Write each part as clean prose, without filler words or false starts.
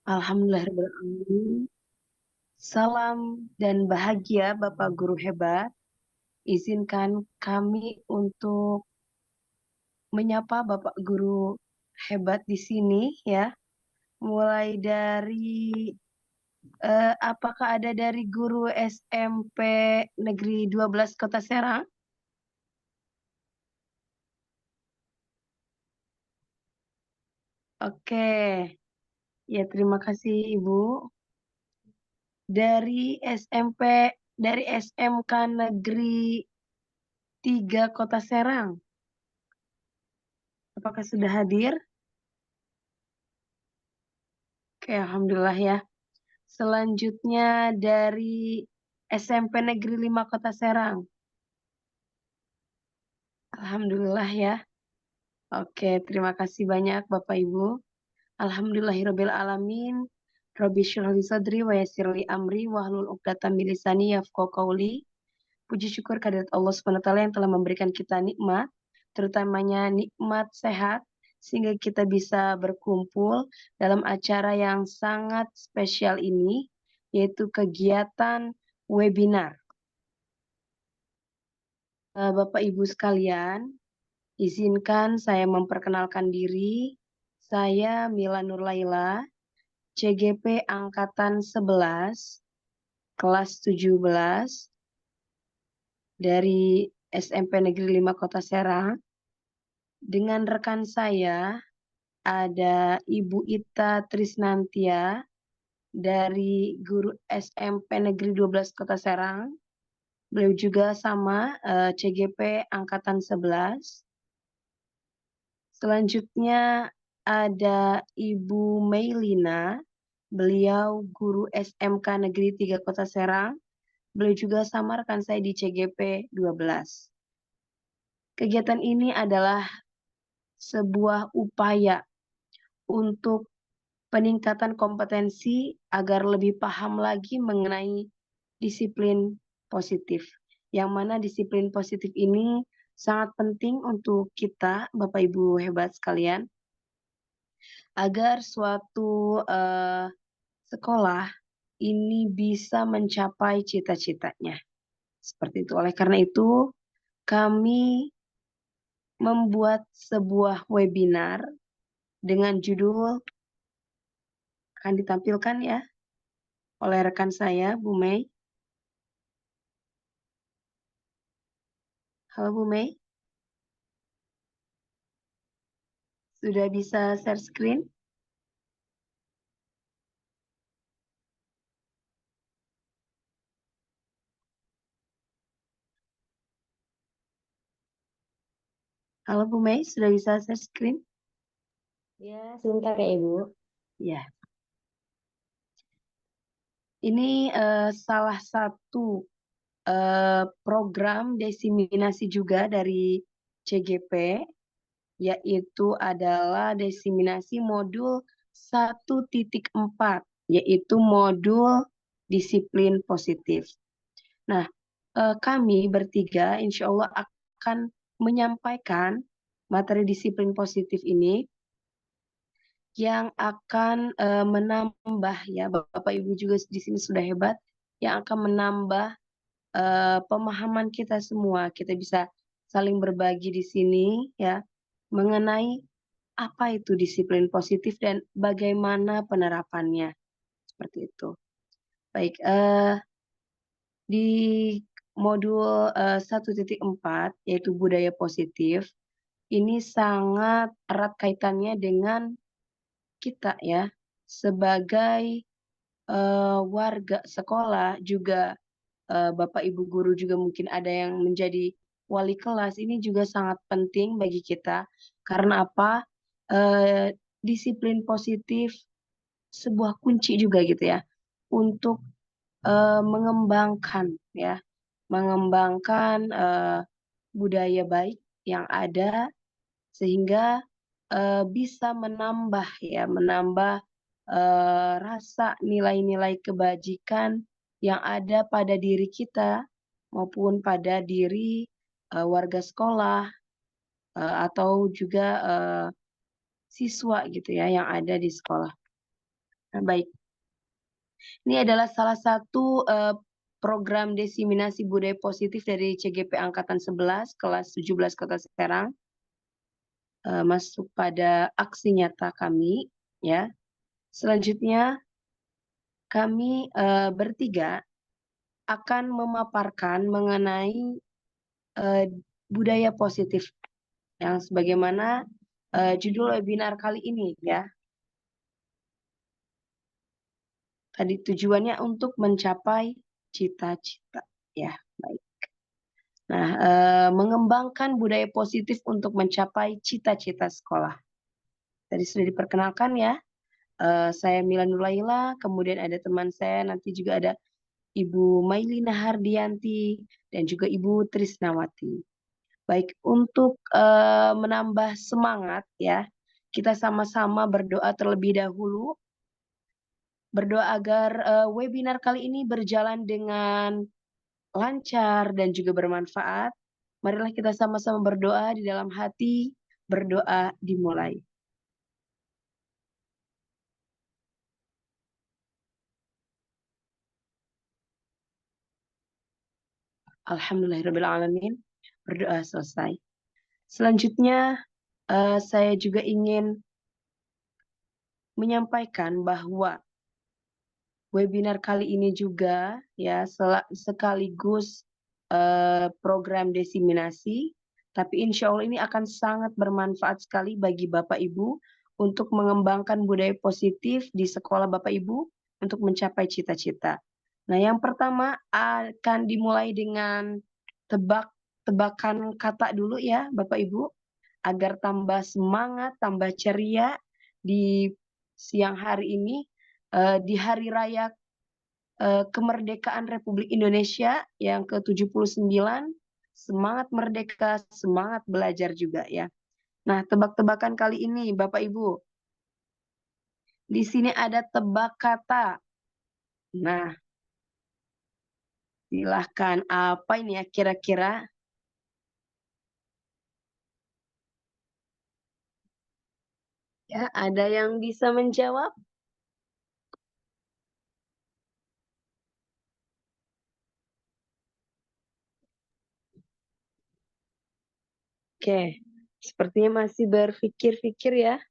Alhamdulillahirrahmanirrahim. Salam dan bahagia Bapak Guru hebat. Izinkan kami untuk menyapa Bapak Guru hebat di sini ya. Mulai dari apakah ada dari guru SMP Negeri 12 Kota Serang? Oke. Ya, terima kasih Ibu. Dari SMP dari SMK Negeri 3 Kota Serang. Apakah sudah hadir? Oke, alhamdulillah ya. Selanjutnya dari SMP Negeri 5 Kota Serang. Alhamdulillah ya. Oke, terima kasih banyak Bapak Ibu. Alhamdulillahirabbil alamin. Rabbi shrah li sadri wa yassir li amri wahlul 'uqdatam min lisani yafqahu qawli. Puji syukur kehadirat Allah Subhanahu wa taala yang telah memberikan kita nikmat, terutamanya nikmat sehat sehingga kita bisa berkumpul dalam acara yang sangat spesial ini, yaitu kegiatan webinar. Bapak Ibu sekalian, izinkan saya memperkenalkan diri. Saya Mila Nurlaila, CGP Angkatan 11, kelas 17 dari SMP Negeri 5 Kota Serang. Dengan rekan saya ada Ibu Ita Trisnantia dari guru SMP Negeri 12 Kota Serang. Beliau juga sama CGP Angkatan 11. Selanjutnya ada Ibu Meilina, beliau guru SMK Negeri 3 Kota Serang. Beliau juga sama rekan saya di CGP 12. Kegiatan ini adalah sebuah upaya untuk peningkatan kompetensi agar lebih paham lagi mengenai disiplin positif. Yang mana disiplin positif ini sangat penting untuk kita, Bapak Ibu hebat sekalian, agar suatu sekolah ini bisa mencapai cita-citanya. Seperti itu. Oleh karena itu, kami membuat sebuah webinar dengan judul akan ditampilkan ya oleh rekan saya, Bu Mei. Halo Bu Mei, sudah bisa share screen? Halo Bu Mei, sudah bisa share screen? Ya, sebentar ya Ibu. Ya, ini salah satu program desiminasi juga dari CGP, yaitu adalah desiminasi modul 1.4, yaitu modul disiplin positif. Nah, kami bertiga insya Allah akan menyampaikan materi disiplin positif ini yang akan menambah ya, Bapak Ibu juga di sini sudah hebat, yang akan menambah pemahaman kita semua. Kita bisa saling berbagi di sini ya mengenai apa itu disiplin positif dan bagaimana penerapannya. Seperti itu. Baik, di modul 1.4 yaitu budaya positif, ini sangat erat kaitannya dengan kita ya sebagai warga sekolah, juga Bapak Ibu guru juga mungkin ada yang menjadi wali kelas. Ini juga sangat penting bagi kita karena apa? Disiplin positif sebuah kunci juga gitu ya untuk mengembangkan ya, mengembangkan budaya baik yang ada sehingga bisa menambah ya, menambah rasa nilai-nilai kebajikan yang ada pada diri kita maupun pada diri warga sekolah atau juga siswa gitu ya yang ada di sekolah. Nah, baik. Ini adalah salah satu program diseminasi budaya positif dari CGP Angkatan 11, kelas 17 Kota Serang, masuk pada aksi nyata kami, ya. Selanjutnya, kami bertiga akan memaparkan mengenai budaya positif yang sebagaimana judul webinar kali ini, ya. Tadi tujuannya untuk mencapai cita-cita, ya. Baik. Nah, mengembangkan budaya positif untuk mencapai cita-cita sekolah. Tadi sudah diperkenalkan ya. Saya Mila Nurlaila, kemudian ada teman saya, nanti juga ada Ibu Mailina Hardianti, dan juga Ibu Trisnawati. Baik, untuk menambah semangat ya, kita sama-sama berdoa terlebih dahulu. Berdoa agar webinar kali ini berjalan dengan lancar dan juga bermanfaat. Marilah kita sama-sama berdoa di dalam hati, berdoa dimulai. Alhamdulillahirrahmanirrahim. Berdoa selesai. Selanjutnya, saya juga ingin menyampaikan bahwa webinar kali ini juga ya sekaligus program diseminasi, tapi insya Allah ini akan sangat bermanfaat sekali bagi Bapak Ibu untuk mengembangkan budaya positif di sekolah Bapak Ibu untuk mencapai cita-cita. Nah, yang pertama akan dimulai dengan tebak-tebakan kata dulu ya Bapak Ibu, agar tambah semangat, tambah ceria di siang hari ini, di Hari Raya Kemerdekaan Republik Indonesia yang ke-79. Semangat merdeka, semangat belajar juga ya. Nah, tebak-tebakan kali ini Bapak Ibu, di sini ada tebak kata. Nah, silahkan, apa ini ya kira-kira? Ya, ada yang bisa menjawab? Oke, sepertinya masih berpikir-pikir ya.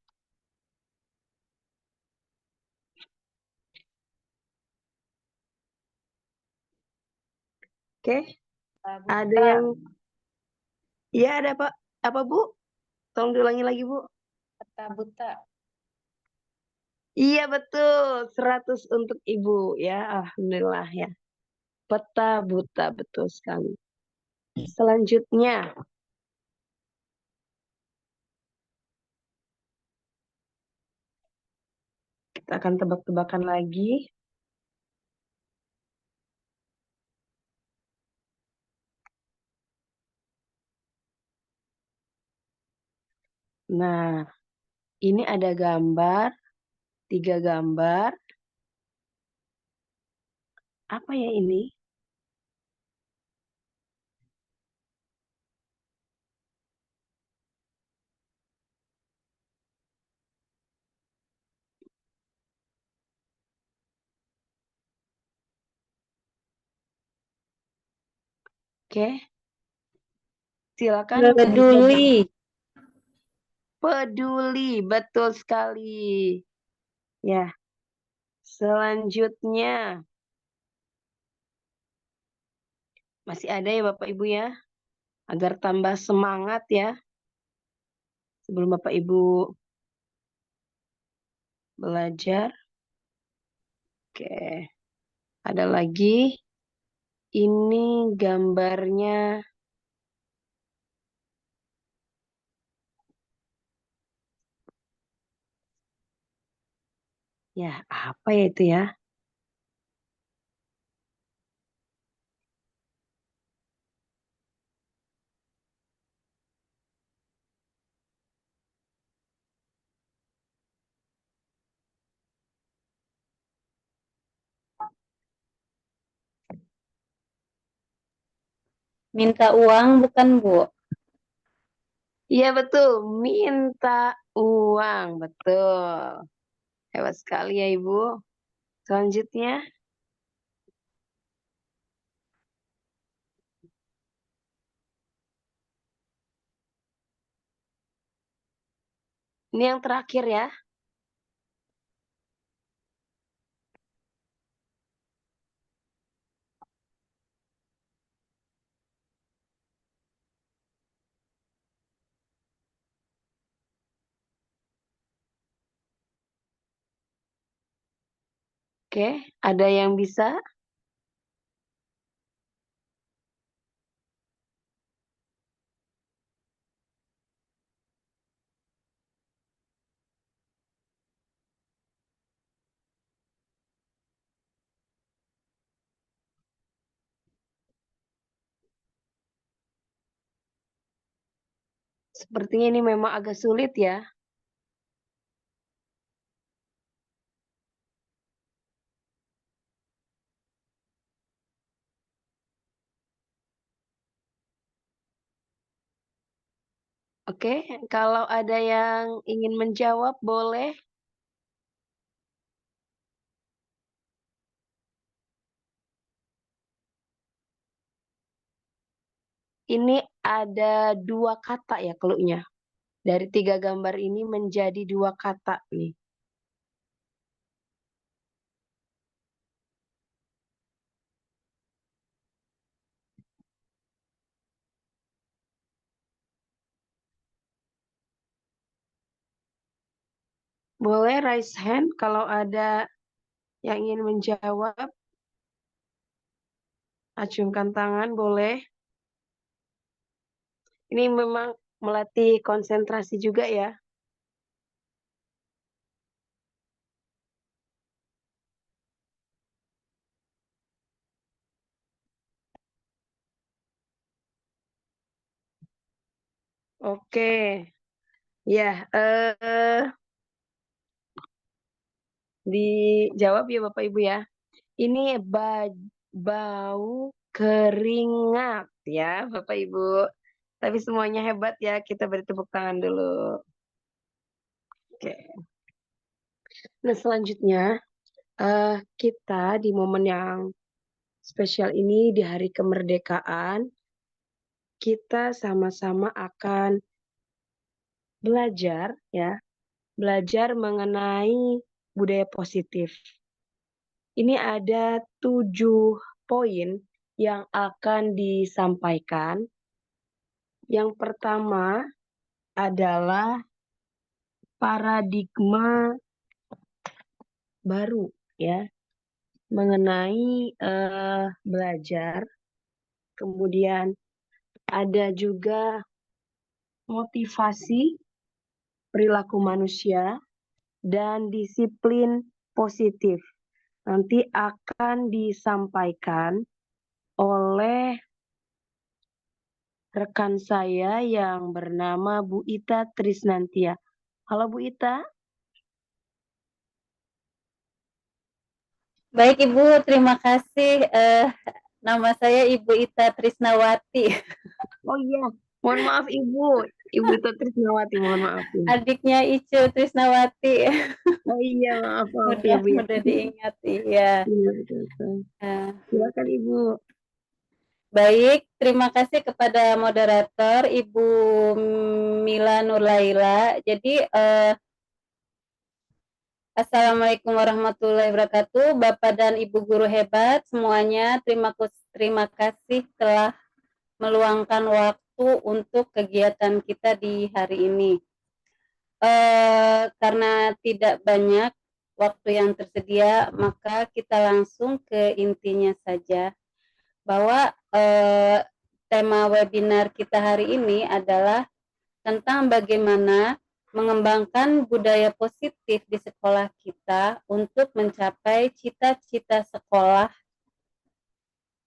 Oke, ada Buta. yang, iya ada Pak. Apa Bu? Tolong diulangi lagi Bu. Peta buta. Iya betul, 100 untuk Ibu ya. Alhamdulillah ya. Peta buta, betul sekali. Selanjutnya, kita akan tebak-tebakan lagi. Nah, ini ada gambar, 3 gambar. Apa ya ini? Oke, silakan dijawab. Peduli. Peduli, betul sekali. Ya, selanjutnya. Masih ada ya Bapak Ibu ya, agar tambah semangat ya. Sebelum Bapak Ibu belajar. Oke, ada lagi. Ini gambarnya. Ya, apa ya itu ya? Minta uang bukan, Bu? Iya betul, minta uang, betul. Hebat sekali ya Ibu. Selanjutnya, ini yang terakhir ya. Oke, ada yang bisa? Sepertinya ini memang agak sulit ya. Oke, kalau ada yang ingin menjawab boleh. Ini ada 2 kata ya clue-nya. Dari 3 gambar ini menjadi 2 kata nih. Boleh raise hand kalau ada yang ingin menjawab. Acungkan tangan boleh. Ini memang melatih konsentrasi juga ya. Oke. Ya, dijawab ya Bapak Ibu ya. Ini bau keringat ya Bapak Ibu. Tapi semuanya hebat ya. Kita beri tepuk tangan dulu. Oke. Nah, selanjutnya kita di momen yang spesial ini di hari kemerdekaan, kita sama-sama akan belajar ya, belajar mengenai budaya positif. Ini ada 7 poin yang akan disampaikan. Yang pertama adalah paradigma baru ya mengenai belajar. Kemudian ada juga motivasi perilaku manusia dan disiplin positif. Nanti akan disampaikan oleh rekan saya yang bernama Bu Ita Trisnantia. Halo Bu Ita. Baik Ibu, terima kasih. Nama saya Ibu Ita Trisnawati, Oh iya, mohon maaf Ibu. Ibu Ita Trisnawati, mohon maaf ya. adiknya Icu Trisnawati. Oh iya, maaf maaf ya mudah Bu ya. mudah diingat, iya. Iya, betul, betul. Nah, Silakan Ibu. baik, terima kasih kepada moderator Ibu Mila Nurlaila. Jadi Assalamualaikum warahmatullahi wabarakatuh, Bapak dan Ibu guru hebat semuanya. Terima kasih telah meluangkan waktu untuk kegiatan kita di hari ini. Karena tidak banyak waktu yang tersedia, maka kita langsung ke intinya saja. Bahwa tema webinar kita hari ini adalah tentang bagaimana mengembangkan budaya positif di sekolah kita untuk mencapai cita-cita sekolah.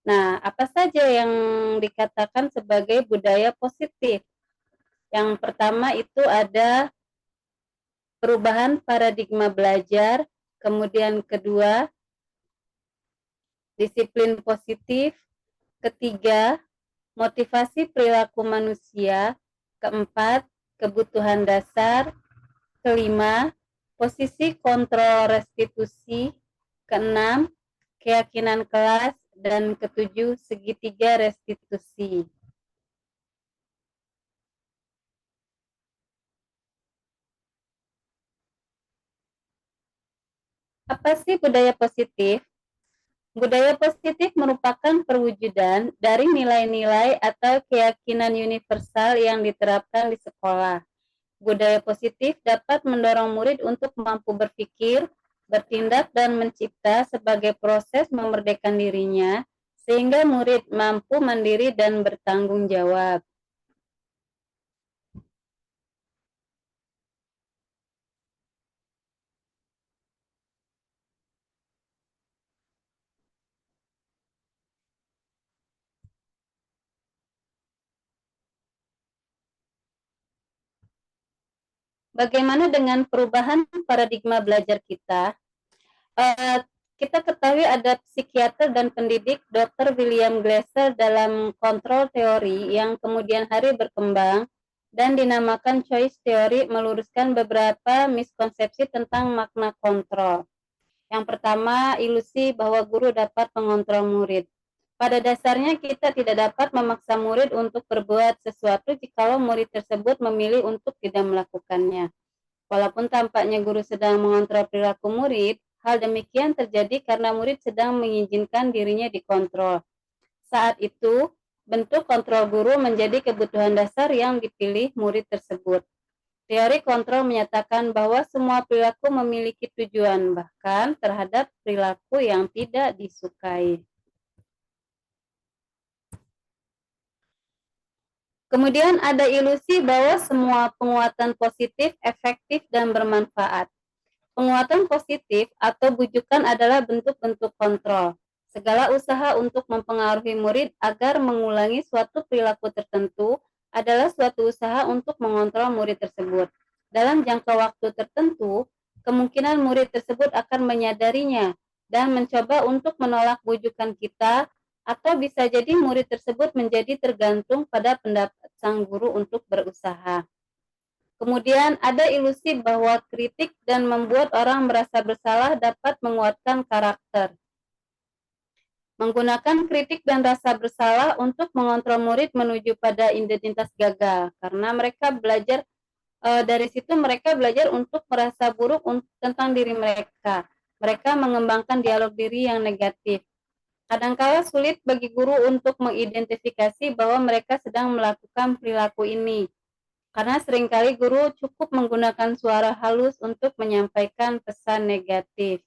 Nah, apa saja yang dikatakan sebagai budaya positif? Yang pertama itu ada perubahan paradigma belajar, kemudian kedua, disiplin positif, ketiga, motivasi perilaku manusia, keempat, kebutuhan dasar, kelima, posisi kontrol restitusi, keenam, keyakinan kelas, dan ketujuh, segitiga restitusi. Apa sih budaya positif? Budaya positif merupakan perwujudan dari nilai-nilai atau keyakinan universal yang diterapkan di sekolah. Budaya positif dapat mendorong murid untuk mampu berpikir, bertindak, dan mencipta sebagai proses memerdekakan dirinya, sehingga murid mampu mandiri dan bertanggung jawab. Bagaimana dengan perubahan paradigma belajar kita? Uh, kita ketahui ada psikiater dan pendidik Dr. William Glasser dalam kontrol teori yang kemudian hari berkembang dan dinamakan choice theory, meluruskan beberapa miskonsepsi tentang makna kontrol. Yang pertama, ilusi bahwa guru dapat mengontrol murid. Pada dasarnya kita tidak dapat memaksa murid untuk berbuat sesuatu jikalau murid tersebut memilih untuk tidak melakukannya. Walaupun tampaknya guru sedang mengontrol perilaku murid, hal demikian terjadi karena murid sedang mengizinkan dirinya dikontrol. Saat itu, bentuk kontrol guru menjadi kebutuhan dasar yang dipilih murid tersebut. Teori kontrol menyatakan bahwa semua perilaku memiliki tujuan, bahkan terhadap perilaku yang tidak disukai. Kemudian ada ilusi bahwa semua penguatan positif, efektif, dan bermanfaat. Penguatan positif atau bujukan adalah bentuk-bentuk kontrol. Segala usaha untuk mempengaruhi murid agar mengulangi suatu perilaku tertentu adalah suatu usaha untuk mengontrol murid tersebut. Dalam jangka waktu tertentu, kemungkinan murid tersebut akan menyadarinya dan mencoba untuk menolak bujukan kita, atau bisa jadi murid tersebut menjadi tergantung pada pendapat sang guru untuk berusaha. Kemudian ada ilusi bahwa kritik dan membuat orang merasa bersalah dapat menguatkan karakter. Menggunakan kritik dan rasa bersalah untuk mengontrol murid menuju pada identitas gagal, karena mereka belajar dari situ mereka belajar untuk merasa buruk tentang diri mereka. Mereka mengembangkan dialog diri yang negatif. Kadangkala sulit bagi guru untuk mengidentifikasi bahwa mereka sedang melakukan perilaku ini, karena seringkali guru cukup menggunakan suara halus untuk menyampaikan pesan negatif.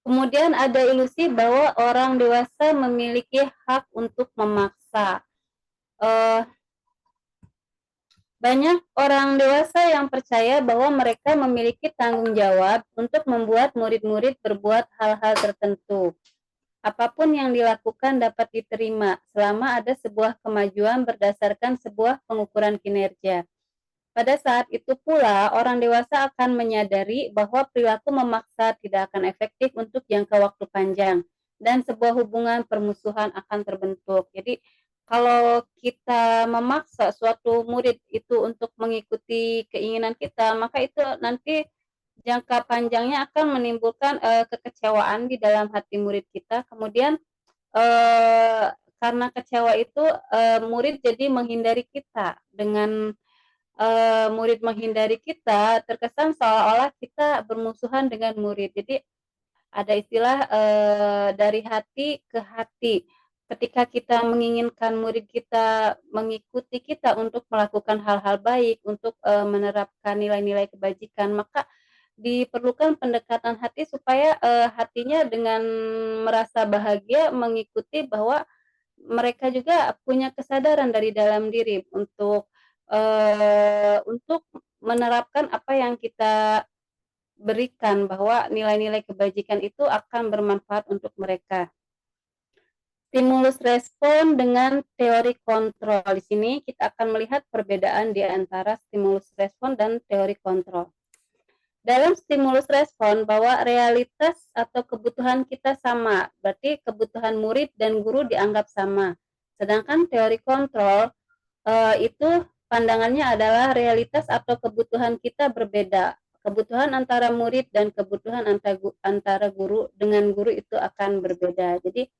Kemudian ada ilusi bahwa orang dewasa memiliki hak untuk memaksa. Banyak orang dewasa yang percaya bahwa mereka memiliki tanggung jawab untuk membuat murid-murid berbuat hal-hal tertentu. Apapun yang dilakukan dapat diterima selama ada sebuah kemajuan berdasarkan sebuah pengukuran kinerja. Pada saat itu pula, orang dewasa akan menyadari bahwa perilaku memaksa tidak akan efektif untuk jangka waktu panjang, dan sebuah hubungan permusuhan akan terbentuk. Jadi, kalau kita memaksa suatu murid itu untuk mengikuti keinginan kita, maka itu nanti jangka panjangnya akan menimbulkan kekecewaan di dalam hati murid kita. Kemudian karena kecewa itu murid jadi menghindari kita. Dengan murid menghindari kita, terkesan seolah-olah kita bermusuhan dengan murid. Jadi ada istilah dari hati ke hati. Ketika kita menginginkan murid kita mengikuti kita untuk melakukan hal-hal baik, untuk menerapkan nilai-nilai kebajikan, maka diperlukan pendekatan hati supaya hatinya dengan merasa bahagia mengikuti bahwa mereka juga punya kesadaran dari dalam diri untuk menerapkan apa yang kita berikan, bahwa nilai-nilai kebajikan itu akan bermanfaat untuk mereka. Stimulus respon dengan teori kontrol. Di sini kita akan melihat perbedaan di antara stimulus respon dan teori kontrol. Dalam stimulus respon, bahwa realitas atau kebutuhan kita sama, berarti kebutuhan murid dan guru dianggap sama. Sedangkan teori kontrol itu pandangannya adalah realitas atau kebutuhan kita berbeda. Kebutuhan antara murid dan kebutuhan antara guru dengan guru itu akan berbeda. Jadi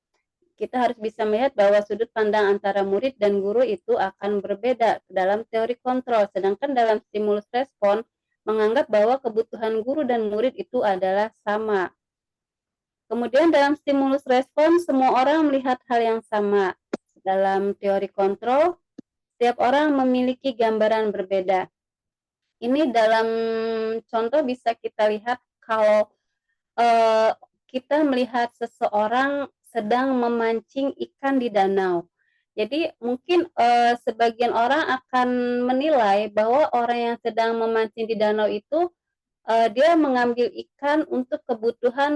kita harus bisa melihat bahwa sudut pandang antara murid dan guru itu akan berbeda dalam teori kontrol. Sedangkan dalam stimulus respon menganggap bahwa kebutuhan guru dan murid itu adalah sama. Kemudian dalam stimulus respon semua orang melihat hal yang sama. Dalam teori kontrol setiap orang memiliki gambaran berbeda. Ini dalam contoh bisa kita lihat kalau kita melihat seseorang sedang memancing ikan di danau. Jadi mungkin sebagian orang akan menilai bahwa orang yang sedang memancing di danau itu dia mengambil ikan untuk kebutuhan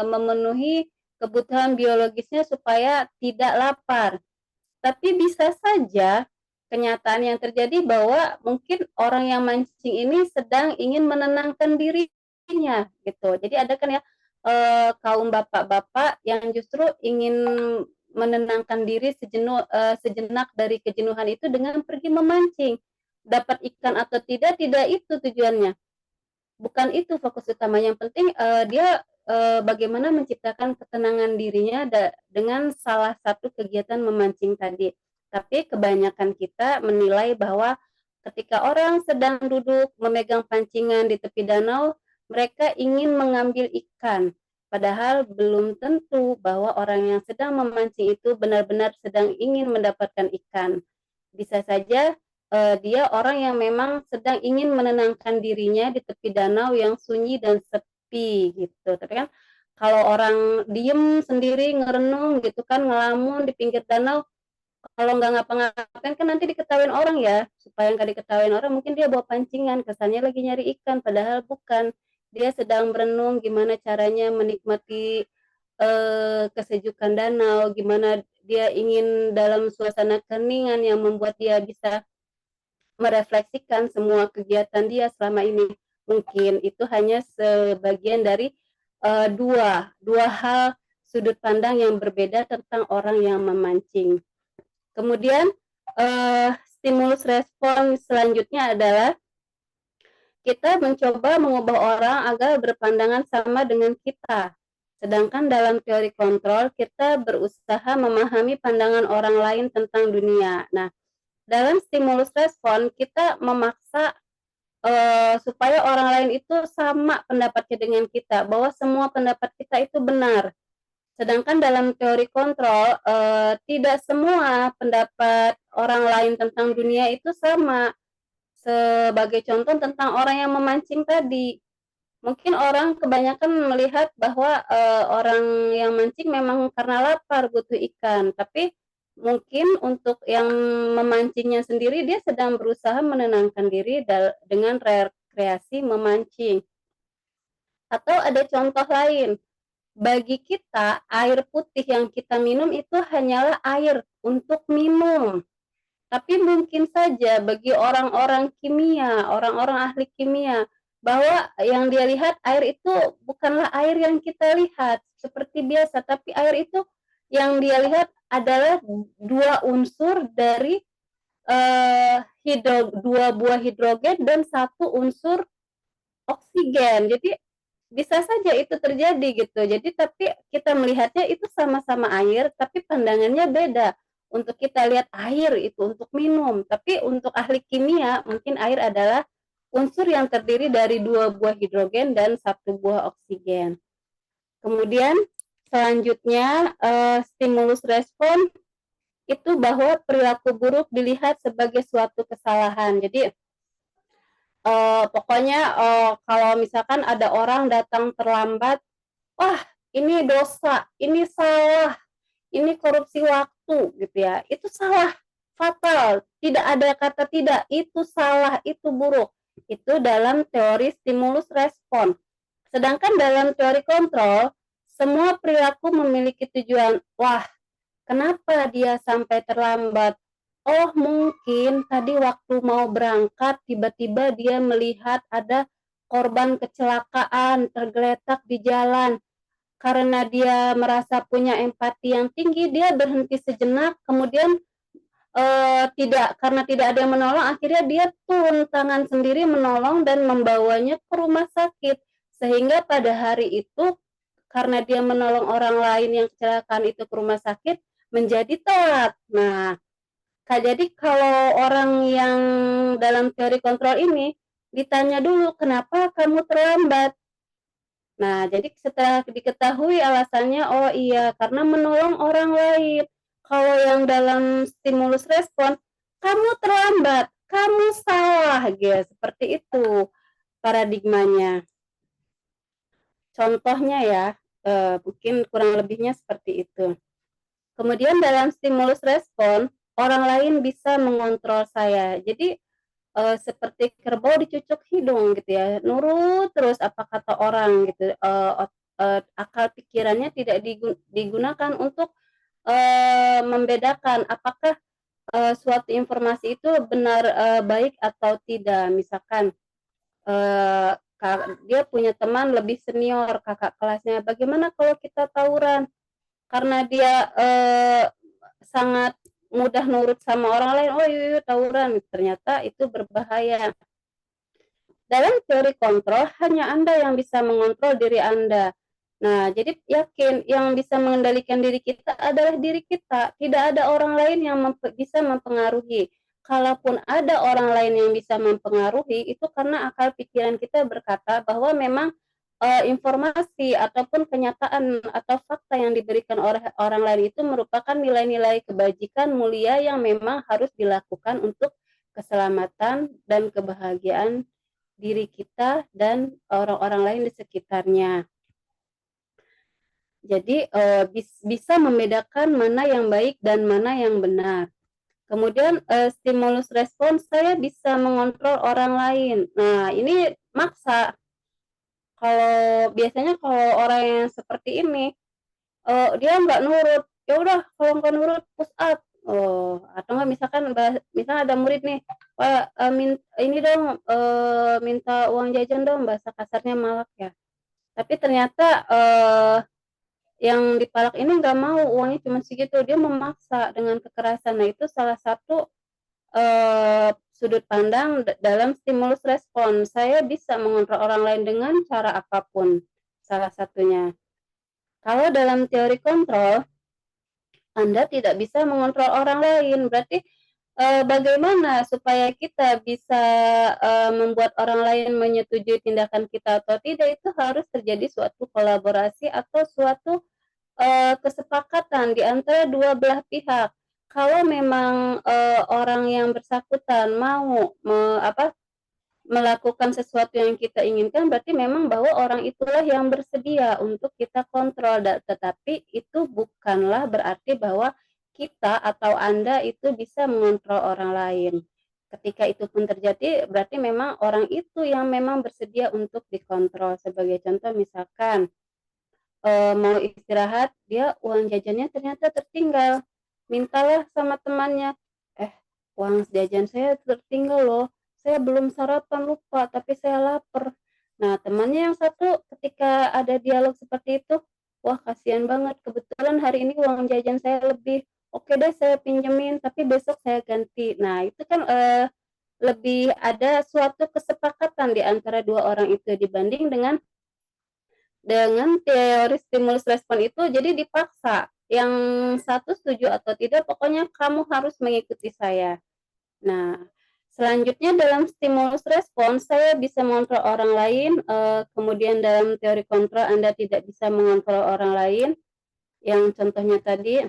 memenuhi kebutuhan biologisnya supaya tidak lapar. Tapi bisa saja kenyataan yang terjadi bahwa mungkin orang yang mancing ini sedang ingin menenangkan dirinya gitu. Jadi ada kan ya kaum bapak-bapak yang justru ingin menenangkan diri sejenak dari kejenuhan itu dengan pergi memancing. Dapat ikan atau tidak itu tujuannya. Bukan itu fokus utama. Yang penting dia bagaimana menciptakan ketenangan dirinya dengan salah satu kegiatan memancing tadi. Tapi kebanyakan kita menilai bahwa ketika orang sedang duduk memegang pancingan di tepi danau, mereka ingin mengambil ikan. Padahal belum tentu bahwa orang yang sedang memancing itu benar-benar sedang ingin mendapatkan ikan. Bisa saja dia orang yang memang sedang ingin menenangkan dirinya di tepi danau yang sunyi dan sepi gitu. Tapi kan kalau orang diem sendiri ngerenung gitu kan, ngelamun di pinggir danau, kalau nggak ngapa-ngapain kan nanti diketawain orang ya. Supaya nggak diketawain orang, mungkin dia bawa pancingan, kesannya lagi nyari ikan, padahal bukan. Dia sedang merenung gimana caranya menikmati kesejukan danau, gimana dia ingin dalam suasana keningan yang membuat dia bisa merefleksikan semua kegiatan dia selama ini. Mungkin itu hanya sebagian dari dua hal sudut pandang yang berbeda tentang orang yang memancing. Kemudian stimulus respon selanjutnya adalah kita mencoba mengubah orang agar berpandangan sama dengan kita. Sedangkan dalam teori kontrol, kita berusaha memahami pandangan orang lain tentang dunia. Nah, dalam stimulus respon, kita memaksa supaya orang lain itu sama pendapatnya dengan kita, bahwa semua pendapat kita itu benar. Sedangkan dalam teori kontrol, tidak semua pendapat orang lain tentang dunia itu sama. Sebagai contoh tentang orang yang memancing tadi. Mungkin orang kebanyakan melihat bahwa orang yang mancing memang karena lapar butuh ikan, tapi mungkin untuk yang memancingnya sendiri dia sedang berusaha menenangkan diri dengan rekreasi memancing. Atau ada contoh lain, bagi kita air putih yang kita minum itu hanyalah air untuk minum. Tapi mungkin saja bagi orang-orang kimia, orang-orang ahli kimia, bahwa yang dia lihat air itu bukanlah air yang kita lihat seperti biasa, tapi air itu yang dia lihat adalah dua unsur dari dua buah hidrogen dan satu unsur oksigen. Jadi bisa saja itu terjadi gitu. Jadi tapi kita melihatnya itu sama-sama air, tapi pandangannya beda. Untuk kita lihat air itu untuk minum, tapi untuk ahli kimia mungkin air adalah unsur yang terdiri dari dua buah hidrogen dan satu buah oksigen. Kemudian selanjutnya stimulus respon itu bahwa perilaku buruk dilihat sebagai suatu kesalahan. Jadi pokoknya kalau misalkan ada orang datang terlambat, wah ini dosa, ini salah, ini korupsi waktu gitu ya, itu salah, fatal, tidak ada kata tidak, itu salah, itu buruk. Itu dalam teori stimulus respon. Sedangkan dalam teori kontrol, semua perilaku memiliki tujuan. Wah, kenapa dia sampai terlambat? Oh, mungkin tadi waktu mau berangkat, tiba-tiba dia melihat ada korban kecelakaan tergeletak di jalan. Karena dia merasa punya empati yang tinggi, dia berhenti sejenak, kemudian karena tidak ada yang menolong, akhirnya dia turun tangan sendiri menolong dan membawanya ke rumah sakit. Sehingga pada hari itu, karena dia menolong orang lain yang kecelakaan itu ke rumah sakit, menjadi telat. Nah, jadi kalau orang yang dalam teori kontrol ini ditanya dulu, kenapa kamu terlambat? Nah, jadi setelah diketahui alasannya, oh iya, karena menolong orang lain. Kalau yang dalam stimulus respon, kamu terlambat, kamu salah, gitu. Seperti itu paradigmanya. Contohnya ya, mungkin kurang lebihnya seperti itu. Kemudian dalam stimulus respon, orang lain bisa mengontrol saya. Jadi seperti kerbau dicucuk hidung gitu ya, nurut terus apa kata orang gitu. Akal pikirannya tidak digunakan untuk membedakan apakah suatu informasi itu benar baik atau tidak. Misalkan eh, dia punya teman lebih senior, kakak kelasnya. Bagaimana kalau kita tawuran? Karena dia sangat mudah nurut sama orang lain, oh iya tawuran, ternyata itu berbahaya. Dalam teori kontrol, hanya Anda yang bisa mengontrol diri Anda. Nah, jadi yakin yang bisa mengendalikan diri kita adalah diri kita. Tidak ada orang lain yang bisa mempengaruhi. Kalaupun ada orang lain yang bisa mempengaruhi, itu karena akal pikiran kita berkata bahwa memang informasi ataupun kenyataan atau fakta yang diberikan oleh orang lain itu merupakan nilai-nilai kebajikan mulia yang memang harus dilakukan untuk keselamatan dan kebahagiaan diri kita dan orang-orang lain di sekitarnya. Jadi bisa membedakan mana yang baik dan mana yang benar. Kemudian stimulus respon, saya bisa mengontrol orang lain. Nah, ini maksa. Kalau biasanya kalau orang yang seperti ini, dia nggak nurut. Ya udah, kalau nggak nurut push up. Oh, atau nggak misalkan misalnya ada murid nih, Pak, ini dong minta uang jajan dong, bahasa kasarnya malak ya. Tapi ternyata yang dipalak ini nggak mau, uangnya cuma segitu, dia memaksa dengan kekerasan. Nah, itu salah satu sudut pandang dalam stimulus respon. Saya bisa mengontrol orang lain dengan cara apapun, salah satunya. Kalau dalam teori kontrol, Anda tidak bisa mengontrol orang lain. Berarti bagaimana supaya kita bisa membuat orang lain menyetujui tindakan kita atau tidak, itu harus terjadi suatu kolaborasi atau suatu kesepakatan di antara dua belah pihak. Kalau memang orang yang bersangkutan mau melakukan sesuatu yang kita inginkan, berarti memang bahwa orang itulah yang bersedia untuk kita kontrol. Tetapi itu bukanlah berarti bahwa kita atau Anda itu bisa mengontrol orang lain. Ketika itu pun terjadi, berarti memang orang itu yang memang bersedia untuk dikontrol. Sebagai contoh, misalkan mau istirahat, dia uang jajannya ternyata tertinggal. Mintalah sama temannya, uang jajan saya tertinggal loh, saya belum sarapan, lupa, tapi saya lapar. Nah, temannya yang satu ketika ada dialog seperti itu, wah kasihan banget, kebetulan hari ini uang jajan saya lebih, oke deh saya pinjemin, tapi besok saya ganti. Nah, itu kan lebih ada suatu kesepakatan di antara dua orang itu dibanding dengan teori stimulus respon itu jadi dipaksa. Yang satu setuju atau tidak, pokoknya kamu harus mengikuti saya. Nah, selanjutnya dalam stimulus respon, saya bisa mengontrol orang lain, kemudian dalam teori kontrol Anda tidak bisa mengontrol orang lain, yang contohnya tadi.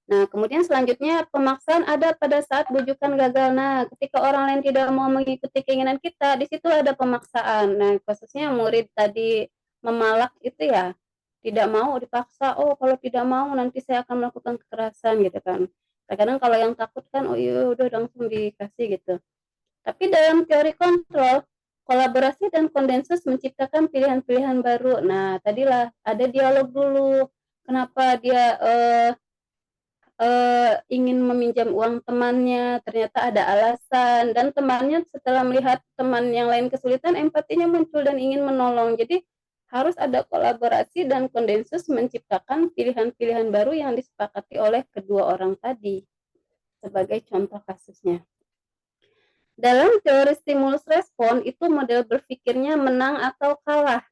Nah, kemudian selanjutnya pemaksaan ada pada saat bujukan gagal. Nah, ketika orang lain tidak mau mengikuti keinginan kita, di situ ada pemaksaan. Nah, khususnya murid tadi memalak itu ya, tidak mau dipaksa, oh kalau tidak mau nanti saya akan melakukan kekerasan gitu kan. Kadang kalau yang takut kan, oh iya udah langsung dikasih gitu. Tapi dalam teori kontrol, kolaborasi dan konsensus menciptakan pilihan-pilihan baru. Nah, tadilah ada dialog dulu. Kenapa dia ingin meminjam uang temannya, ternyata ada alasan, dan temannya setelah melihat teman yang lain kesulitan, empatinya muncul dan ingin menolong. Jadi harus ada kolaborasi dan konsensus menciptakan pilihan-pilihan baru yang disepakati oleh kedua orang tadi. Sebagai contoh kasusnya. Dalam teori stimulus respon, itu model berpikirnya menang atau kalah.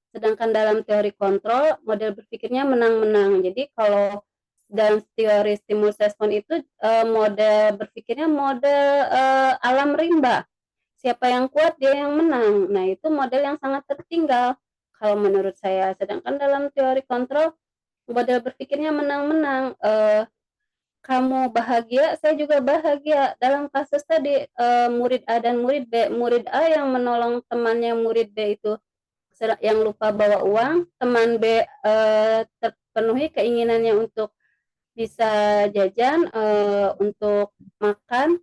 Sedangkan dalam teori kontrol, model berpikirnya menang-menang. Jadi kalau dalam teori stimulus respon itu model berpikirnya model alam rimba. Siapa yang kuat dia yang menang. Nah, itu model yang sangat tertinggal kalau menurut saya. Sedangkan dalam teori kontrol, model berpikirnya menang-menang. Kamu bahagia, saya juga bahagia. Dalam kasus tadi murid A dan murid B, murid A yang menolong temannya murid B itu yang lupa bawa uang, teman B terpenuhi keinginannya untuk bisa jajan, untuk makan,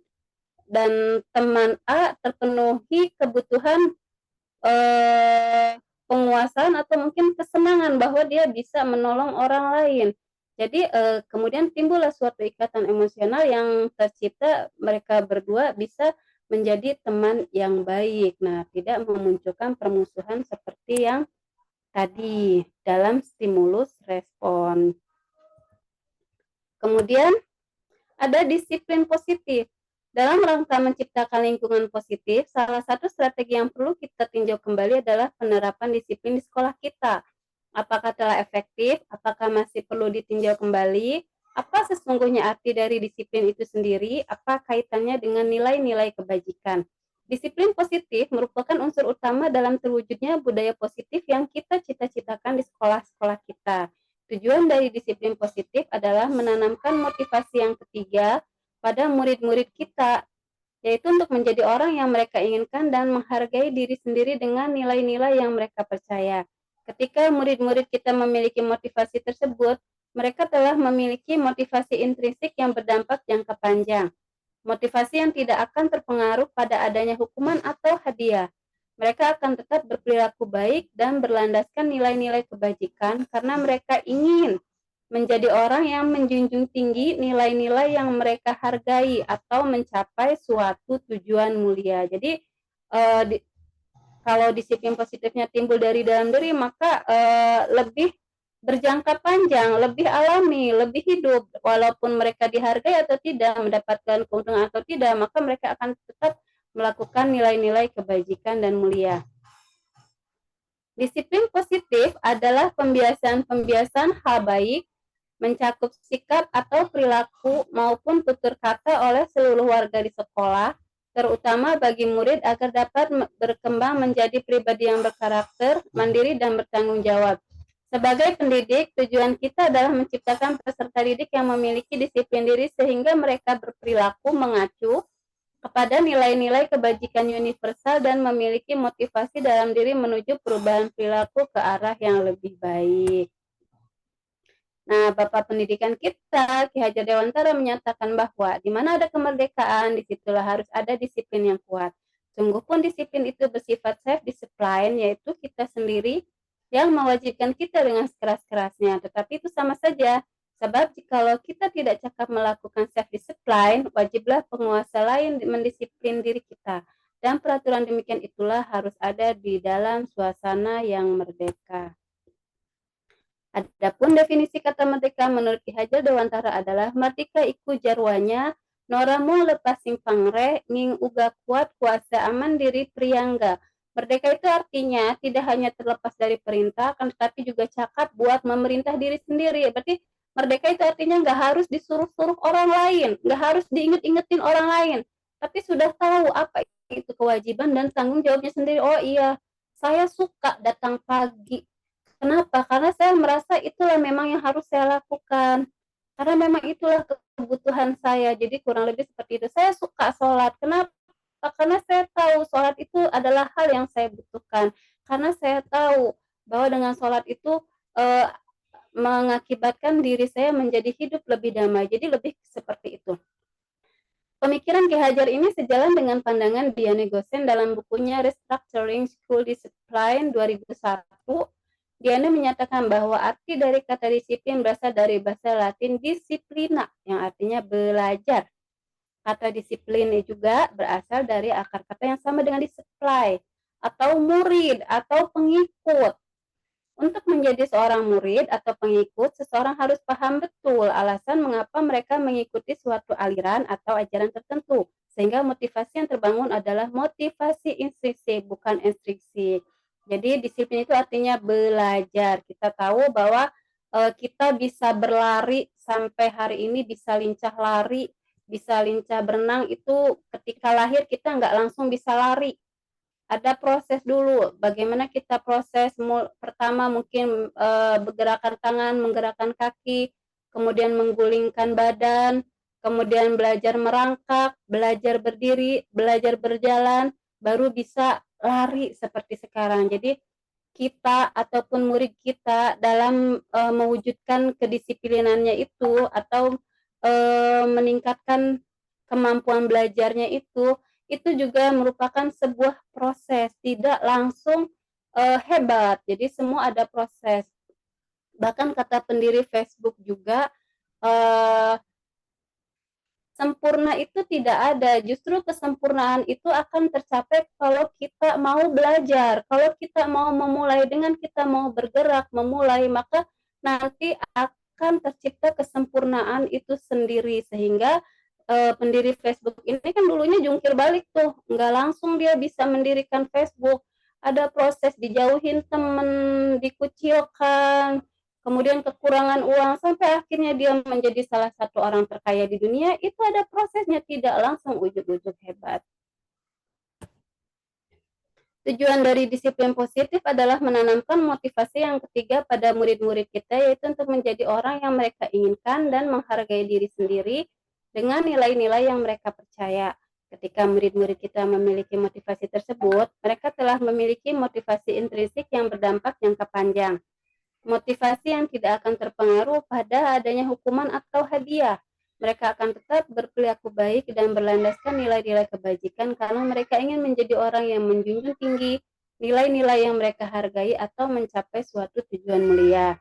dan teman A terpenuhi kebutuhan penguasaan atau mungkin kesenangan bahwa dia bisa menolong orang lain. Jadi kemudian timbullah suatu ikatan emosional yang tercipta, mereka berdua bisa menjadi teman yang baik. Nah, tidak memunculkan permusuhan seperti yang tadi dalam stimulus respon. Kemudian ada disiplin positif. Dalam rangka menciptakan lingkungan positif, salah satu strategi yang perlu kita tinjau kembali adalah penerapan disiplin di sekolah kita. Apakah telah efektif? Apakah masih perlu ditinjau kembali? Apa sesungguhnya arti dari disiplin itu sendiri? Apa kaitannya dengan nilai-nilai kebajikan? Disiplin positif merupakan unsur utama dalam terwujudnya budaya positif yang kita cita-citakan di sekolah-sekolah kita. Tujuan dari disiplin positif adalah menanamkan motivasi yang ketiga pada murid-murid kita, yaitu untuk menjadi orang yang mereka inginkan dan menghargai diri sendiri dengan nilai-nilai yang mereka percaya. Ketika murid-murid kita memiliki motivasi tersebut, mereka telah memiliki motivasi intrinsik yang berdampak jangka panjang. Motivasi yang tidak akan terpengaruh pada adanya hukuman atau hadiah. Mereka akan tetap berperilaku baik dan berlandaskan nilai-nilai kebajikan karena mereka ingin menjadi orang yang menjunjung tinggi nilai-nilai yang mereka hargai atau mencapai suatu tujuan mulia. Jadi kalau disiplin positifnya timbul dari dalam diri, maka lebih berjangka panjang, lebih alami, lebih hidup. Walaupun mereka dihargai atau tidak, mendapatkan keuntungan atau tidak, maka mereka akan tetap melakukan nilai-nilai kebajikan dan mulia. Disiplin positif adalah pembiasaan-pembiasaan hal baik, mencakup sikap atau perilaku maupun tutur kata oleh seluruh warga di sekolah, terutama bagi murid agar dapat berkembang menjadi pribadi yang berkarakter, mandiri, dan bertanggung jawab. Sebagai pendidik, tujuan kita adalah menciptakan peserta didik yang memiliki disiplin diri sehingga mereka berperilaku mengacu kepada nilai-nilai kebajikan universal dan memiliki motivasi dalam diri menuju perubahan perilaku ke arah yang lebih baik. Nah, Bapak Pendidikan kita, Ki Hajar Dewantara, menyatakan bahwa di mana ada kemerdekaan, disitulah harus ada disiplin yang kuat. Sungguh pun disiplin itu bersifat self-discipline, yaitu kita sendiri yang mewajibkan kita dengan sekeras-kerasnya. Tetapi itu sama saja, sebab jikalau kita tidak cakap melakukan self-discipline, wajiblah penguasa lain mendisiplin diri kita. Dan peraturan demikian itulah harus ada di dalam suasana yang merdeka. Adapun definisi kata merdeka menurut Ki Hajar Dewantara adalah merdeka iku jarwanya noramu lepas sing pangre nging uga kuat kuasa aman diri priangga. Merdeka itu artinya tidak hanya terlepas dari perintah, kan tetapi juga cakap buat memerintah diri sendiri. Berarti merdeka itu artinya nggak harus disuruh-suruh orang lain, nggak harus diinget-ingetin orang lain, tapi sudah tahu apa itu kewajiban dan tanggung jawabnya sendiri. Oh iya, saya suka datang pagi. Kenapa? Karena saya merasa itulah memang yang harus saya lakukan. Karena memang itulah kebutuhan saya. Jadi kurang lebih seperti itu. Saya suka sholat. Kenapa? Karena saya tahu sholat itu adalah hal yang saya butuhkan. Karena saya tahu bahwa dengan sholat itu mengakibatkan diri saya menjadi hidup lebih damai. Jadi lebih seperti itu. Pemikiran Ki Hajar ini sejalan dengan pandangan Diane Gosen dalam bukunya Restructuring School Discipline 2001. Diane menyatakan bahwa arti dari kata disiplin berasal dari bahasa Latin disciplina, yang artinya belajar. Kata disiplin juga berasal dari akar kata yang sama dengan display, atau murid, atau pengikut. Untuk menjadi seorang murid atau pengikut, seseorang harus paham betul alasan mengapa mereka mengikuti suatu aliran atau ajaran tertentu. Sehingga motivasi yang terbangun adalah motivasi instriksi, bukan instriksi. Jadi disiplin itu artinya belajar. Kita tahu bahwa kita bisa berlari sampai hari ini, bisa lincah lari, bisa lincah berenang, itu ketika lahir kita nggak langsung bisa lari, ada proses dulu. Bagaimana kita proses pertama mungkin bergerakan tangan, menggerakkan kaki, kemudian menggulingkan badan, kemudian belajar merangkak, belajar berdiri, belajar berjalan, baru bisa lari seperti sekarang. Jadi kita ataupun murid kita dalam mewujudkan kedisiplinannya itu atau meningkatkan kemampuan belajarnya itu juga merupakan sebuah proses, tidak langsung hebat. Jadi semua ada proses. Bahkan kata pendiri Facebook juga, sempurna itu tidak ada. Justru kesempurnaan itu akan tercapai kalau kita mau belajar. Kalau kita mau memulai, dengan kita mau bergerak, memulai, maka nanti akan tercipta kesempurnaan itu sendiri. Sehingga pendiri Facebook ini kan dulunya jungkir balik tuh, nggak langsung dia bisa mendirikan Facebook. Ada proses, dijauhin temen, dikucilkan, kemudian kekurangan uang, sampai akhirnya dia menjadi salah satu orang terkaya di dunia. Itu ada prosesnya, tidak langsung ujuk-ujuk hebat. Tujuan dari disiplin positif adalah menanamkan motivasi yang ketiga pada murid-murid kita, yaitu untuk menjadi orang yang mereka inginkan dan menghargai diri sendiri dengan nilai-nilai yang mereka percaya. Ketika murid-murid kita memiliki motivasi tersebut, mereka telah memiliki motivasi intrinsik yang berdampak jangka panjang. Motivasi yang tidak akan terpengaruh pada adanya hukuman atau hadiah. Mereka akan tetap berperilaku baik dan berlandaskan nilai-nilai kebajikan karena mereka ingin menjadi orang yang menjunjung tinggi nilai-nilai yang mereka hargai atau mencapai suatu tujuan mulia.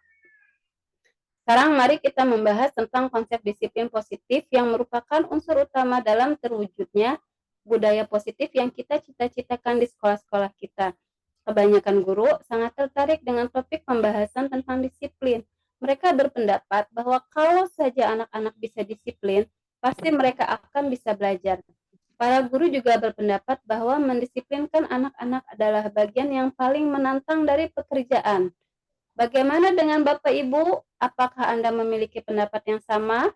Sekarang mari kita membahas tentang konsep disiplin positif yang merupakan unsur utama dalam terwujudnya budaya positif yang kita cita-citakan di sekolah-sekolah kita. Kebanyakan guru sangat tertarik dengan topik pembahasan tentang disiplin. Mereka berpendapat bahwa kalau saja anak-anak bisa disiplin, pasti mereka akan bisa belajar. Para guru juga berpendapat bahwa mendisiplinkan anak-anak adalah bagian yang paling menantang dari pekerjaan. Bagaimana dengan Bapak Ibu? Apakah Anda memiliki pendapat yang sama?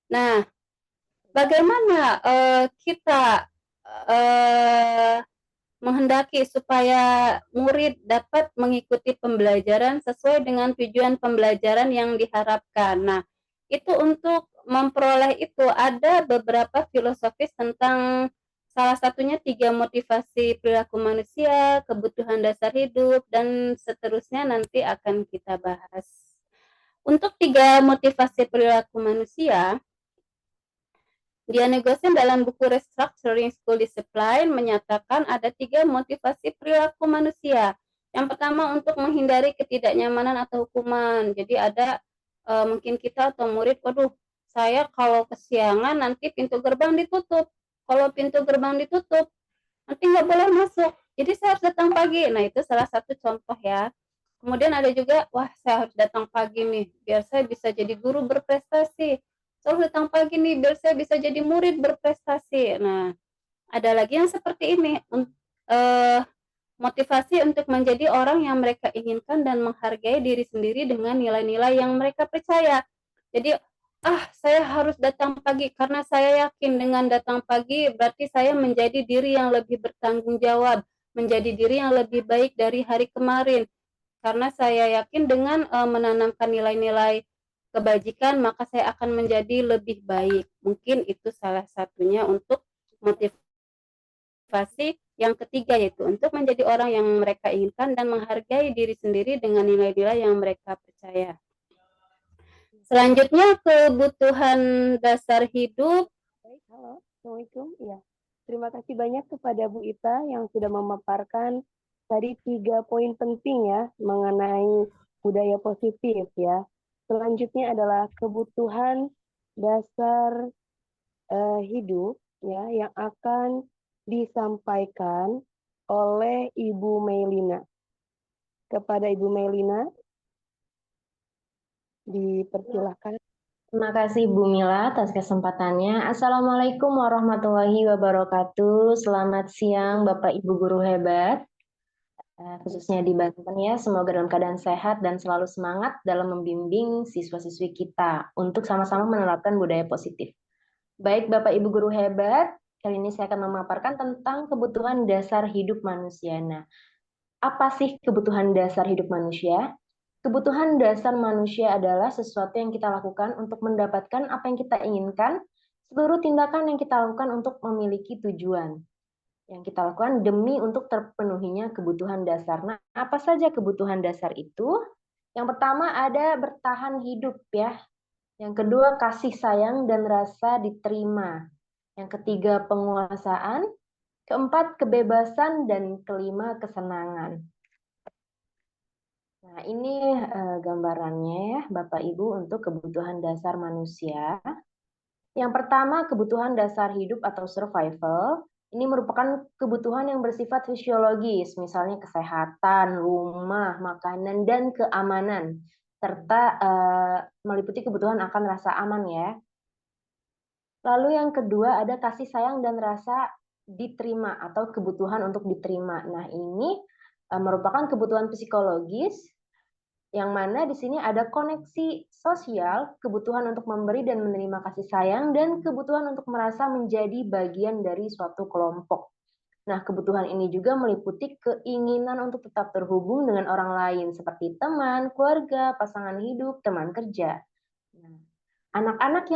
Nah, bagaimana kita menghendaki supaya murid dapat mengikuti pembelajaran sesuai dengan tujuan pembelajaran yang diharapkan. Nah, itu untuk memperoleh itu ada beberapa filosofis tentang salah satunya 3 motivasi perilaku manusia, kebutuhan dasar hidup, dan seterusnya nanti akan kita bahas. Untuk 3 motivasi perilaku manusia, Diane Gosen dalam buku Restructuring School Discipline menyatakan ada 3 motivasi perilaku manusia. Yang pertama untuk menghindari ketidaknyamanan atau hukuman. Jadi ada mungkin kita atau murid, waduh, saya kalau kesiangan nanti pintu gerbang ditutup. Kalau pintu gerbang ditutup, nanti nggak boleh masuk. Jadi saya harus datang pagi. Nah, itu salah satu contoh ya. Kemudian ada juga, wah saya harus datang pagi nih, biar saya bisa jadi guru berprestasi. Saya harus datang pagi nih, biar saya bisa jadi murid berprestasi. Nah, ada lagi yang seperti ini, motivasi untuk menjadi orang yang mereka inginkan dan menghargai diri sendiri dengan nilai-nilai yang mereka percaya. Jadi, saya harus datang pagi karena saya yakin dengan datang pagi berarti saya menjadi diri yang lebih bertanggung jawab, menjadi diri yang lebih baik dari hari kemarin. Karena saya yakin dengan menanamkan nilai-nilai kebajikan, maka saya akan menjadi lebih baik. Mungkin itu salah satunya untuk motivasi yang ketiga, yaitu untuk menjadi orang yang mereka inginkan dan menghargai diri sendiri dengan nilai-nilai yang mereka percaya. Selanjutnya kebutuhan dasar hidup. Baik, halo, Assalamualaikum. Iya, terima kasih banyak kepada Bu Ita yang sudah memaparkan tadi 3 poin penting ya mengenai budaya positif ya. Selanjutnya adalah kebutuhan dasar hidup ya yang akan disampaikan oleh Ibu Melina. Kepada Ibu Melina, dipersilahkan. Terima kasih Bu Mila atas kesempatannya. Assalamualaikum warahmatullahi wabarakatuh. Selamat siang Bapak Ibu guru hebat, khususnya di Banten ya. Semoga dalam keadaan sehat dan selalu semangat dalam membimbing siswa-siswi kita untuk sama-sama menerapkan budaya positif. Baik Bapak Ibu guru hebat, kali ini saya akan memaparkan tentang kebutuhan dasar hidup manusia. Nah, apa sih kebutuhan dasar hidup manusia? Kebutuhan dasar manusia adalah sesuatu yang kita lakukan untuk mendapatkan apa yang kita inginkan, seluruh tindakan yang kita lakukan untuk memiliki tujuan. Yang kita lakukan demi untuk terpenuhinya kebutuhan dasar. Nah, apa saja kebutuhan dasar itu? Yang pertama ada bertahan hidup ya. Yang kedua kasih sayang dan rasa diterima. Yang ketiga penguasaan. Keempat kebebasan dan kelima kesenangan. Nah, ini gambarannya ya, Bapak Ibu, untuk kebutuhan dasar manusia. Yang pertama, kebutuhan dasar hidup atau survival. Ini merupakan kebutuhan yang bersifat fisiologis, misalnya kesehatan, rumah, makanan, dan keamanan, serta meliputi kebutuhan akan rasa aman ya. Lalu yang kedua ada kasih sayang dan rasa diterima atau kebutuhan untuk diterima. Nah, ini merupakan kebutuhan psikologis yang mana di sini ada koneksi sosial, kebutuhan untuk memberi dan menerima kasih sayang, dan kebutuhan untuk merasa menjadi bagian dari suatu kelompok. Nah, kebutuhan ini juga meliputi keinginan untuk tetap terhubung dengan orang lain, seperti teman, keluarga, pasangan hidup, teman kerja. Nah, anak-anak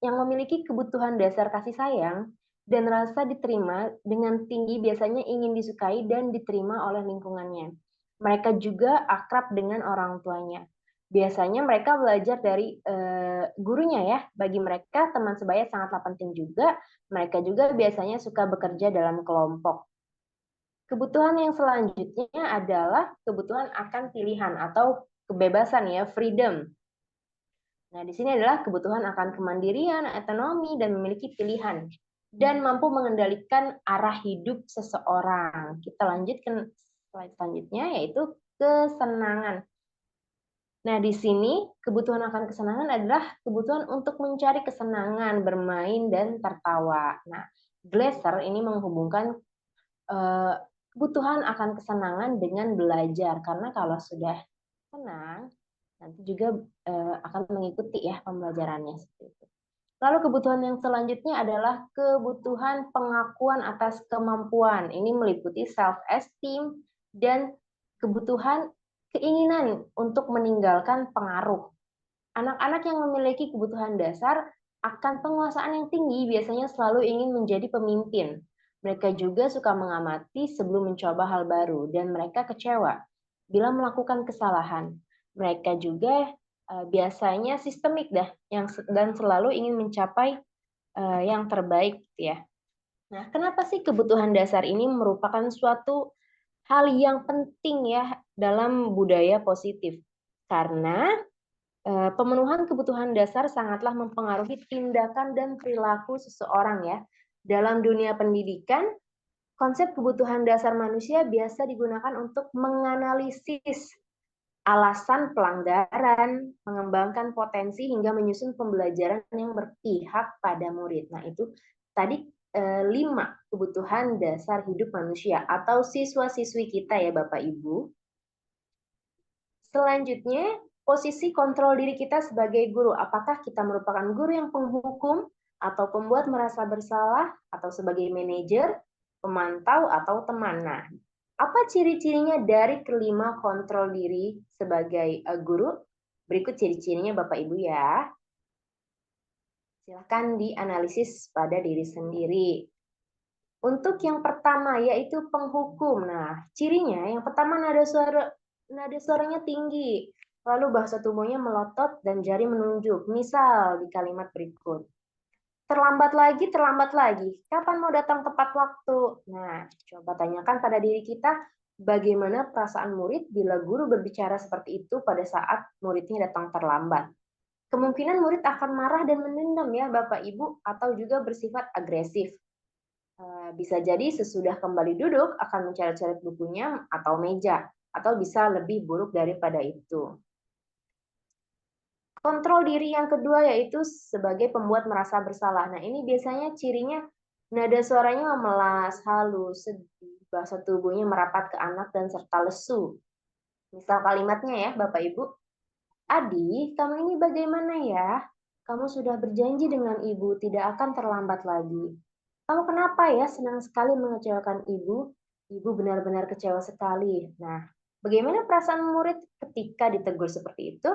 yang memiliki kebutuhan dasar kasih sayang dan rasa diterima dengan tinggi biasanya ingin disukai dan diterima oleh lingkungannya. Mereka juga akrab dengan orang tuanya. Biasanya mereka belajar dari gurunya ya. Bagi mereka teman sebaya sangatlah penting juga. Mereka juga biasanya suka bekerja dalam kelompok. Kebutuhan yang selanjutnya adalah kebutuhan akan pilihan atau kebebasan ya, freedom. Nah, di sini adalah kebutuhan akan kemandirian, otonomi, dan memiliki pilihan, dan mampu mengendalikan arah hidup seseorang. Kita lanjut ke slide selanjutnya, yaitu kesenangan. Nah, di sini kebutuhan akan kesenangan adalah kebutuhan untuk mencari kesenangan, bermain, dan tertawa. Nah, Glasser ini menghubungkan kebutuhan akan kesenangan dengan belajar, karena kalau sudah senang, nanti juga akan mengikuti ya pembelajarannya seperti itu. Lalu kebutuhan yang selanjutnya adalah kebutuhan pengakuan atas kemampuan. Ini meliputi self-esteem dan kebutuhan keinginan untuk meninggalkan pengaruh. Anak-anak yang memiliki kebutuhan dasar akan penguasaan yang tinggi biasanya selalu ingin menjadi pemimpin. Mereka juga suka mengamati sebelum mencoba hal baru dan mereka kecewa bila melakukan kesalahan. Mereka juga biasanya sistemik dan selalu ingin mencapai yang terbaik ya. Nah, kenapa sih kebutuhan dasar ini merupakan suatu hal yang penting ya dalam budaya positif? Karena pemenuhan kebutuhan dasar sangatlah mempengaruhi tindakan dan perilaku seseorang ya. Dalam dunia pendidikan, konsep kebutuhan dasar manusia biasa digunakan untuk menganalisis alasan pelanggaran, mengembangkan potensi hingga menyusun pembelajaran yang berpihak pada murid. Nah, itu tadi 5 kebutuhan dasar hidup manusia atau siswa-siswi kita ya Bapak Ibu. Selanjutnya, posisi kontrol diri kita sebagai guru. Apakah kita merupakan guru yang penghukum atau pembuat merasa bersalah atau sebagai manajer, pemantau atau teman? Nah, apa ciri-cirinya dari kelima kontrol diri sebagai guru? Berikut ciri-cirinya Bapak Ibu ya. Silakan dianalisis pada diri sendiri. Untuk yang pertama yaitu penghukum. Nah, cirinya yang pertama nada suaranya tinggi. Lalu bahasa tubuhnya melotot dan jari menunjuk. Misal di kalimat berikut. Terlambat lagi. Kapan mau datang tepat waktu? Nah, coba tanyakan pada diri kita, bagaimana perasaan murid bila guru berbicara seperti itu pada saat muridnya datang terlambat. Kemungkinan murid akan marah dan mendendam ya Bapak Ibu, atau juga bersifat agresif. Bisa jadi sesudah kembali duduk akan mencoret-coret bukunya atau meja, atau bisa lebih buruk daripada itu. Kontrol diri yang kedua yaitu sebagai pembuat merasa bersalah. Nah, ini biasanya cirinya nada suaranya memelas, halus, sedih, bahasa tubuhnya merapat ke anak dan serta lesu. Misal kalimatnya ya, Bapak Ibu. Adi, kamu ini bagaimana ya? Kamu sudah berjanji dengan ibu tidak akan terlambat lagi. Kamu kenapa ya senang sekali mengecewakan ibu? Ibu benar-benar kecewa sekali. Nah, bagaimana perasaan murid ketika ditegur seperti itu?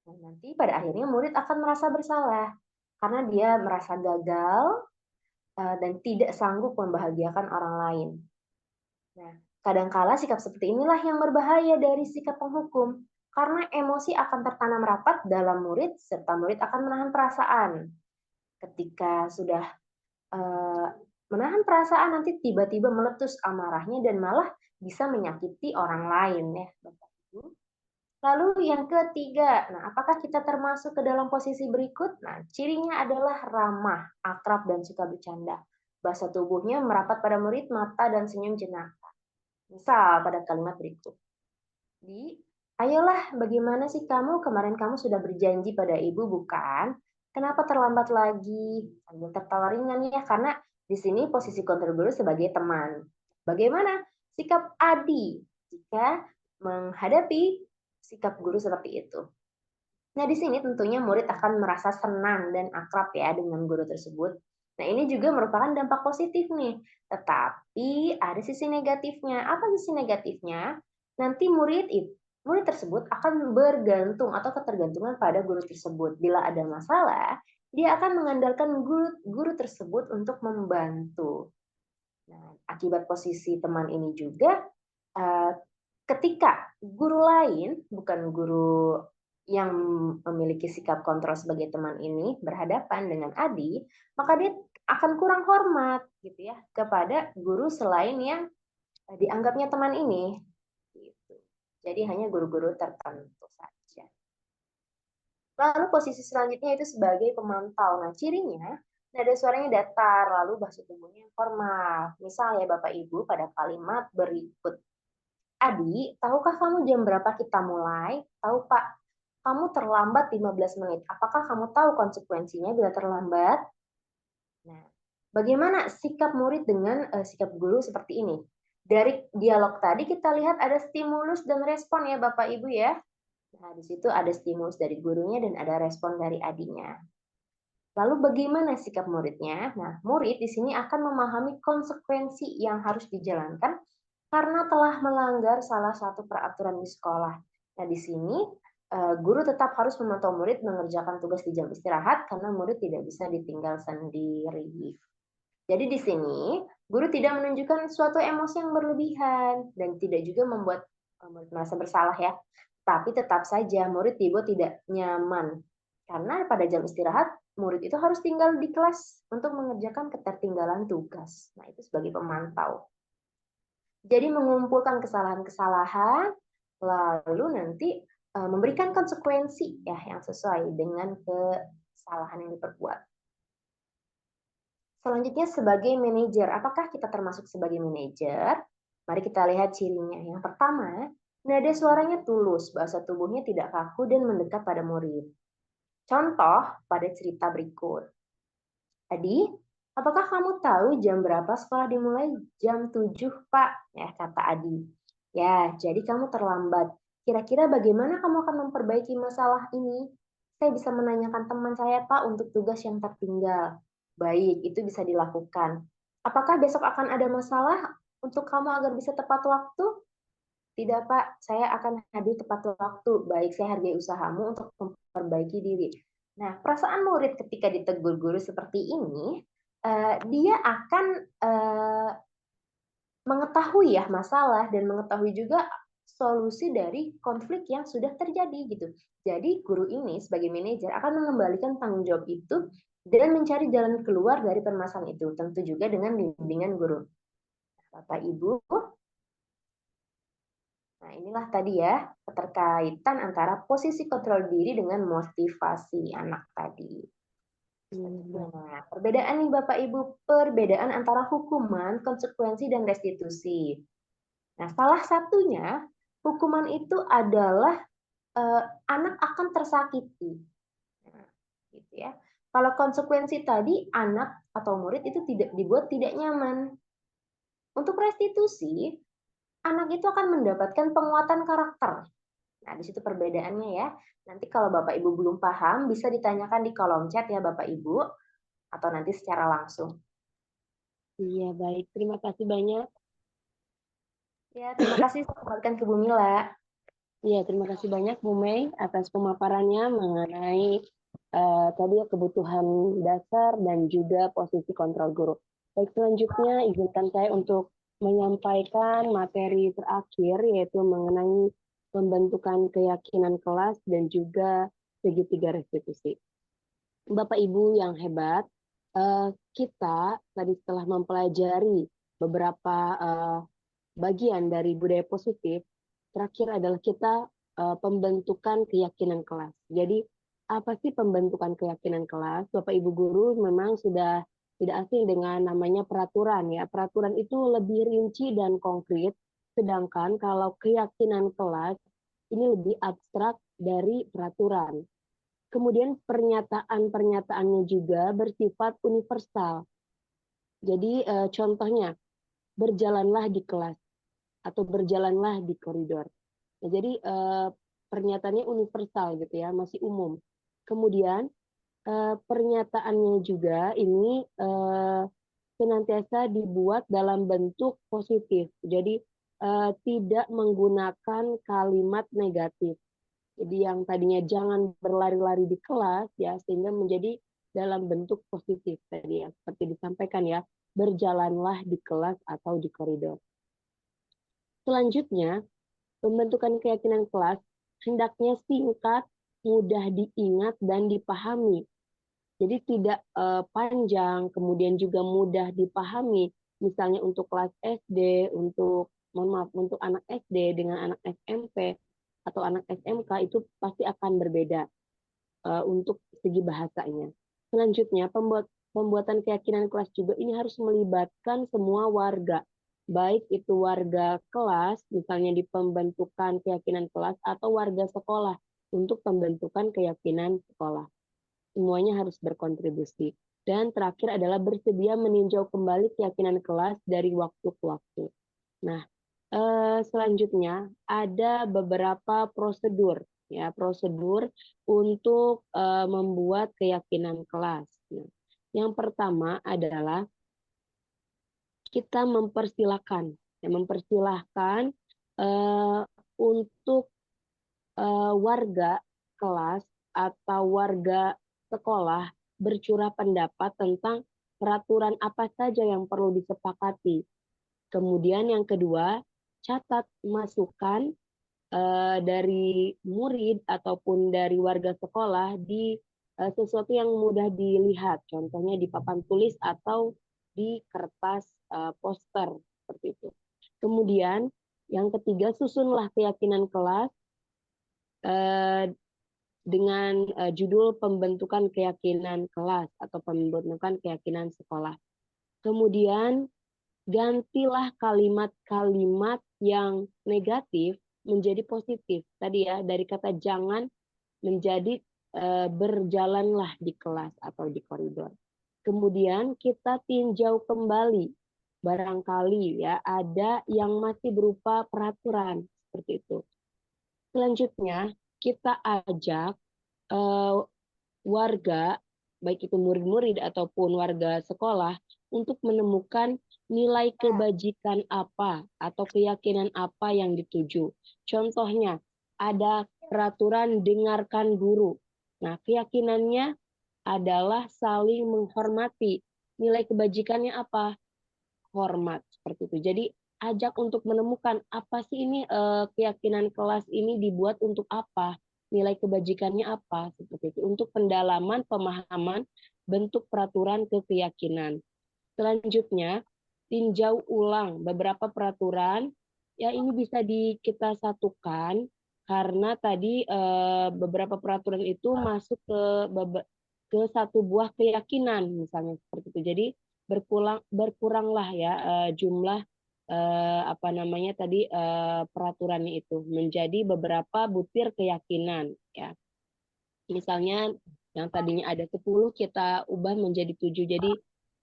Nah, nanti pada akhirnya murid akan merasa bersalah karena dia merasa gagal dan tidak sanggup membahagiakan orang lain. Nah, kadangkala sikap seperti inilah yang berbahaya dari sikap penghukum karena emosi akan tertanam rapat dalam murid serta murid akan menahan perasaan. Ketika sudah menahan perasaan nanti tiba-tiba meletus amarahnya dan malah bisa menyakiti orang lain ya, Bapak Ibu. Lalu yang ketiga, nah apakah kita termasuk ke dalam posisi berikut? Nah, cirinya adalah ramah, akrab, dan suka bercanda. Bahasa tubuhnya merapat pada murid, mata, dan senyum jenaka. Misal pada kalimat berikut. Ayolah, bagaimana sih kamu? Kemarin kamu sudah berjanji pada ibu, bukan? Kenapa terlambat lagi? Sambil tertawa ringan ya, karena di sini posisi kontrol guru sebagai teman. Bagaimana sikap Adi jika menghadapi sikap guru seperti itu? Nah, di sini tentunya murid akan merasa senang dan akrab ya dengan guru tersebut. Nah, ini juga merupakan dampak positif nih. Tetapi ada sisi negatifnya. Apa sisi negatifnya? Nanti murid tersebut akan bergantung atau ketergantungan pada guru tersebut. Bila ada masalah, dia akan mengandalkan guru tersebut untuk membantu. Nah, akibat posisi teman ini juga, ketika guru lain, bukan guru yang memiliki sikap kontrol sebagai teman ini berhadapan dengan Adi, maka dia akan kurang hormat gitu ya kepada guru selain yang dianggapnya teman ini. Gitu. Jadi hanya guru-guru tertentu saja. Lalu posisi selanjutnya itu sebagai pemantau. Nah, cirinya nada suaranya datar, lalu bahasa tubuhnya formal. Misal ya Bapak Ibu pada kalimat berikut. Adi, tahukah kamu jam berapa kita mulai? Tahu Pak, kamu terlambat 15 menit. Apakah kamu tahu konsekuensinya bila terlambat? Nah, bagaimana sikap murid dengan sikap guru seperti ini? Dari dialog tadi kita lihat ada stimulus dan respon ya Bapak Ibu ya. Nah, di situ ada stimulus dari gurunya dan ada respon dari adinya. Lalu bagaimana sikap muridnya? Nah, murid di sini akan memahami konsekuensi yang harus dijalankan karena telah melanggar salah satu peraturan di sekolah. Nah, di sini guru tetap harus memantau murid mengerjakan tugas di jam istirahat karena murid tidak bisa ditinggal sendiri. Jadi di sini guru tidak menunjukkan suatu emosi yang berlebihan dan tidak juga membuat murid merasa bersalah ya. Tapi tetap saja murid dibuat tidak nyaman karena pada jam istirahat murid itu harus tinggal di kelas untuk mengerjakan ketertinggalan tugas. Nah, itu sebagai pemantau. Jadi mengumpulkan kesalahan-kesalahan, lalu nanti memberikan konsekuensi ya yang sesuai dengan kesalahan yang diperbuat. Selanjutnya sebagai manajer, apakah kita termasuk sebagai manajer? Mari kita lihat cirinya. Yang pertama, nada suaranya tulus, bahasa tubuhnya tidak kaku dan mendekat pada murid. Contoh pada cerita berikut. Adi, apakah kamu tahu jam berapa sekolah dimulai? Jam 7, Pak, ya kata Adi. Ya, jadi kamu terlambat. Kira-kira bagaimana kamu akan memperbaiki masalah ini? Saya bisa menanyakan teman saya, Pak, untuk tugas yang tertinggal. Baik, itu bisa dilakukan. Apakah besok akan ada masalah untuk kamu agar bisa tepat waktu? Tidak, Pak. Saya akan hadir tepat waktu. Baik, saya hargai usahamu untuk memperbaiki diri. Nah, perasaan murid ketika ditegur guru seperti ini, dia akan mengetahui ya masalah dan mengetahui juga solusi dari konflik yang sudah terjadi gitu. Jadi guru ini sebagai manajer akan mengembalikan tanggung jawab itu dan mencari jalan keluar dari permasalahan itu, tentu juga dengan bimbingan guru. Bapak Ibu, nah inilah tadi ya keterkaitan antara posisi kontrol diri dengan motivasi anak tadi. Nah, perbedaan nih Bapak Ibu, perbedaan antara hukuman, konsekuensi, dan restitusi. Nah, salah satunya hukuman itu adalah anak akan tersakiti. Nah, gitu ya. Kalau konsekuensi tadi anak atau murid itu dibuat tidak nyaman. Untuk restitusi, anak itu akan mendapatkan penguatan karakter. Nah, di situ perbedaannya ya. Nanti kalau Bapak Ibu belum paham, bisa ditanyakan di kolom chat ya Bapak Ibu, atau nanti secara langsung. Iya, baik. Terima kasih banyak. Ya, terima kasih. Saya kembalikan ke Bu Mila. Iya, terima kasih banyak Bu Mei atas pemaparannya mengenai tadi ya kebutuhan dasar dan juga posisi kontrol guru. Baik, selanjutnya izinkan saya untuk menyampaikan materi terakhir yaitu mengenai pembentukan keyakinan kelas dan juga segitiga restitusi. Bapak Ibu yang hebat, kita tadi setelah mempelajari beberapa bagian dari budaya positif, terakhir adalah kita pembentukan keyakinan kelas. Jadi apa sih pembentukan keyakinan kelas? Bapak Ibu guru memang sudah tidak asing dengan namanya peraturan ya. Peraturan itu lebih rinci dan konkret, sedangkan kalau keyakinan kelas ini lebih abstrak dari peraturan. Kemudian pernyataan-pernyataannya juga bersifat universal. Jadi contohnya, berjalanlah di kelas atau berjalanlah di koridor. Nah, jadi pernyataannya universal gitu ya, masih umum. Kemudian pernyataannya juga ini senantiasa dibuat dalam bentuk positif. Jadi tidak menggunakan kalimat negatif. Jadi yang tadinya jangan berlari-lari di kelas ya sehingga menjadi dalam bentuk positif tadi ya seperti disampaikan ya, berjalanlah di kelas atau di koridor. Selanjutnya, pembentukan keyakinan kelas hendaknya singkat, mudah diingat dan dipahami. Jadi tidak panjang, kemudian juga mudah dipahami. Misalnya untuk kelas SD, untuk anak SD dengan anak SMP atau anak SMK itu pasti akan berbeda untuk segi bahasanya. Selanjutnya, pembuatan keyakinan kelas juga ini harus melibatkan semua warga, baik itu warga kelas, misalnya di pembentukan keyakinan kelas, atau warga sekolah untuk pembentukan keyakinan sekolah. Semuanya harus berkontribusi. Dan terakhir adalah bersedia meninjau kembali keyakinan kelas dari waktu ke waktu. Nah, selanjutnya ada beberapa prosedur ya, prosedur untuk membuat keyakinan kelas. Nah, yang pertama adalah kita mempersilahkan untuk warga kelas atau warga sekolah bercurah pendapat tentang peraturan apa saja yang perlu disepakati. Kemudian yang kedua, catat masukan dari murid ataupun dari warga sekolah di sesuatu yang mudah dilihat, contohnya di papan tulis atau di kertas poster seperti itu. Kemudian yang ketiga, susunlah keyakinan kelas dengan judul pembentukan keyakinan kelas atau pembentukan keyakinan sekolah. Kemudian gantilah kalimat-kalimat yang negatif menjadi positif. Tadi ya, dari kata jangan menjadi berjalanlah di kelas atau di koridor. Kemudian kita tinjau kembali. Barangkali ya ada yang masih berupa peraturan seperti itu. Selanjutnya kita ajak warga, baik itu murid-murid ataupun warga sekolah, untuk menemukan nilai kebajikan apa atau keyakinan apa yang dituju. Contohnya, ada peraturan dengarkan guru. Nah, keyakinannya adalah saling menghormati. Nilai kebajikannya apa? Hormat, seperti itu. Jadi, ajak untuk menemukan apa sih ini keyakinan kelas ini dibuat untuk apa, nilai kebajikannya apa, seperti itu. Untuk pendalaman pemahaman bentuk peraturan ke keyakinan. Selanjutnya, tinjau ulang beberapa peraturan. Ya, ini bisa kita satukan karena tadi beberapa peraturan itu masuk ke satu buah keyakinan, misalnya seperti itu. Jadi berkuranglah ya jumlah apa namanya tadi peraturannya itu menjadi beberapa butir keyakinan ya. Misalnya yang tadinya ada 10 kita ubah menjadi 7 jadi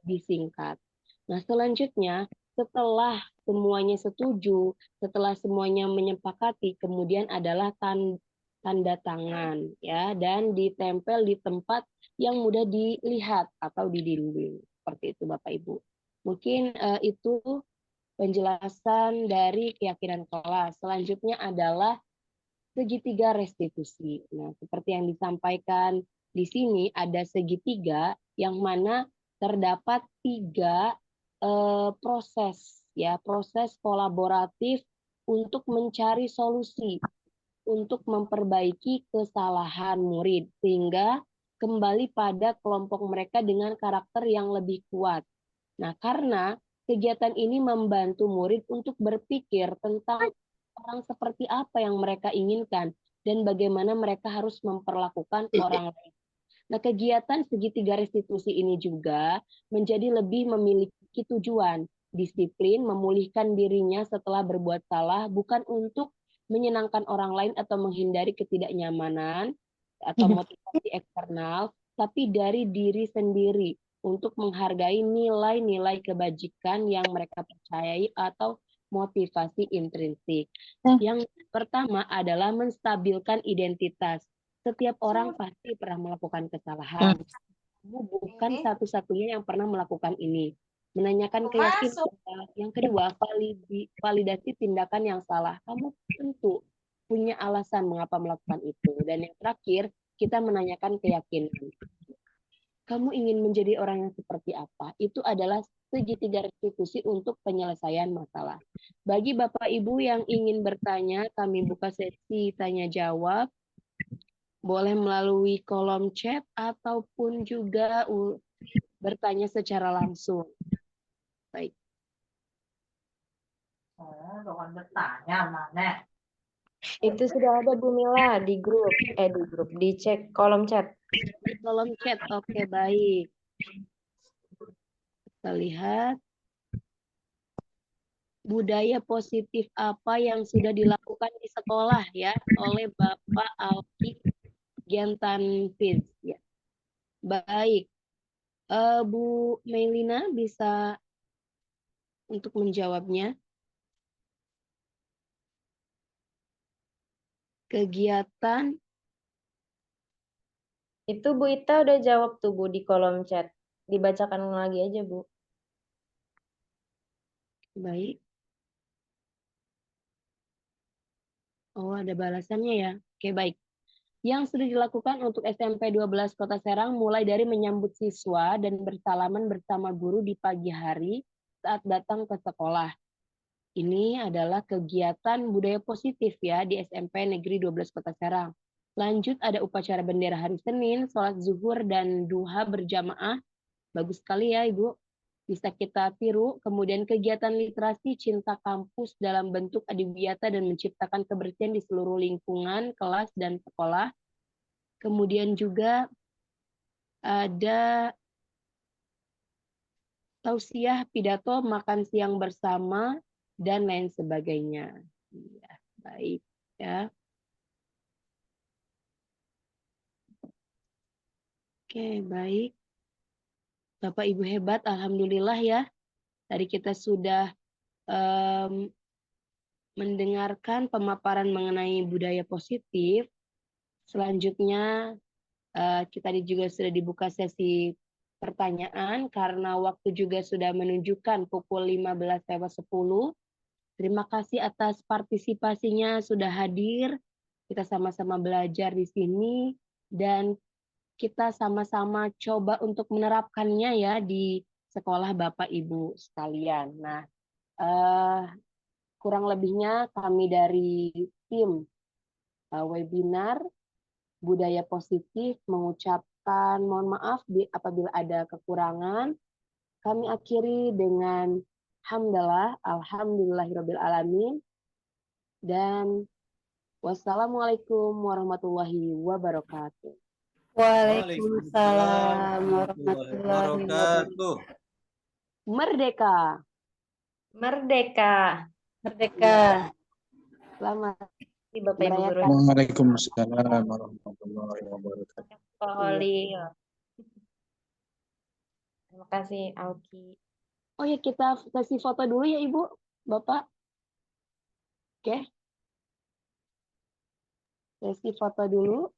disingkat. Nah, selanjutnya setelah semuanya setuju, setelah semuanya menyepakati, kemudian adalah tanda tangan ya dan ditempel di tempat yang mudah dilihat atau di dinding. Seperti itu Bapak Ibu. Mungkin itu penjelasan dari keyakinan kelas. Selanjutnya adalah segitiga restitusi. Nah, seperti yang disampaikan di sini ada segitiga yang mana terdapat 3 proses ya, proses kolaboratif untuk mencari solusi untuk memperbaiki kesalahan murid sehingga kembali pada kelompok mereka dengan karakter yang lebih kuat. Nah, karena kegiatan ini membantu murid untuk berpikir tentang orang seperti apa yang mereka inginkan dan bagaimana mereka harus memperlakukan orang lain. Nah, kegiatan segitiga restitusi ini juga menjadi lebih memiliki tujuan, disiplin, memulihkan dirinya setelah berbuat salah, bukan untuk menyenangkan orang lain atau menghindari ketidaknyamanan atau motivasi eksternal, tapi dari diri sendiri untuk menghargai nilai-nilai kebajikan yang mereka percayai atau motivasi intrinsik. Yang pertama adalah menstabilkan identitas. Setiap orang pasti pernah melakukan kesalahan. Kamu bukan satu-satunya yang pernah melakukan ini. Menanyakan keyakinan. Yang kedua, validasi tindakan yang salah. Kamu tentu punya alasan mengapa melakukan itu. Dan yang terakhir, kita menanyakan keyakinan. Kamu ingin menjadi orang yang seperti apa? Itu adalah segitiga restitusi untuk penyelesaian masalah. Bagi Bapak Ibu yang ingin bertanya, kami buka sesi tanya jawab. Boleh melalui kolom chat ataupun juga bertanya secara langsung. Baik. Itu sudah ada Bu Mila di grup, dicek kolom chat. Di kolom chat, oke baik. Kita lihat. Budaya positif apa yang sudah dilakukan di sekolah ya oleh Bapak Alki Giantanfiz ya. Baik. Bu Melina bisa untuk menjawabnya. Kegiatan Itu Bu Ita udah jawab tuh Bu di kolom chat. Dibacakan lagi aja Bu. baik. Oh, ada balasannya ya. Oke, baik. Yang sudah dilakukan untuk SMP 12 Kota Serang mulai dari menyambut siswa dan bersalaman bersama guru di pagi hari saat datang ke sekolah. Ini adalah kegiatan budaya positif ya di SMP Negeri 12 Kota Serang. Lanjut ada upacara bendera hari Senin, sholat zuhur dan duha berjamaah. Bagus sekali ya Ibu. Bisa kita tiru. Kemudian kegiatan literasi cinta kampus dalam bentuk adiwiyata dan menciptakan kebersihan di seluruh lingkungan, kelas, dan sekolah. Kemudian juga ada tausiah, pidato, makan siang bersama, dan lain sebagainya. Ya, baik ya. Oke, baik. Bapak Ibu hebat, alhamdulillah ya. Tadi kita sudah mendengarkan pemaparan mengenai budaya positif. Selanjutnya kita juga sudah dibuka sesi pertanyaan karena waktu juga sudah menunjukkan pukul 15:10. Terima kasih atas partisipasinya sudah hadir. Kita sama-sama belajar di sini dan kita sama-sama coba untuk menerapkannya ya di sekolah Bapak Ibu sekalian. Nah, Eh, kurang lebihnya kami dari tim webinar Budaya Positif mengucapkan mohon maaf apabila ada kekurangan. Kami akhiri dengan hamdalah, alhamdulillahirabbil alamin, dan wassalamualaikum warahmatullahi wabarakatuh. Waalaikumsalam Waalaikumsalam warahmatullahi warahmatullahi wabarakatuh. wabarakatuh. Merdeka. Merdeka. Merdeka. Selamat Bapak Ibu Guru. merayakan. Waalaikumsalam warahmatullahi wabarakatuh. Pak Holil. Terima kasih, Auki. Oh ya, kita kasih foto dulu ya Ibu, Bapak. Oke. Sesi foto dulu.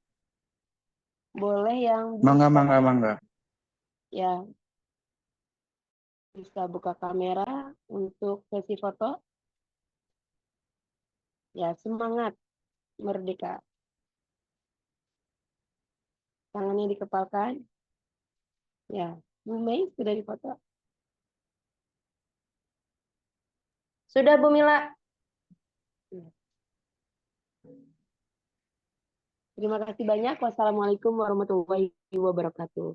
Boleh yang bisa, Mangga. ya, bisa buka kamera untuk sesi foto. Ya, semangat merdeka. Tangannya dikepalkan. Ya, Bu Mei sudah difoto. Sudah, Bu Mila. Terima kasih banyak. Wassalamualaikum warahmatullahi wabarakatuh.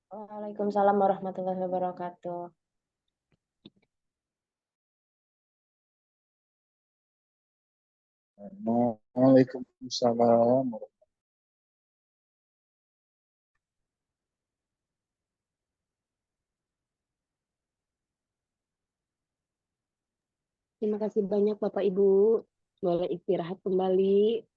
Waalaikumsalam warahmatullahi wabarakatuh. Waalaikumsalam. Terima kasih banyak Bapak Ibu. Boleh istirahat kembali.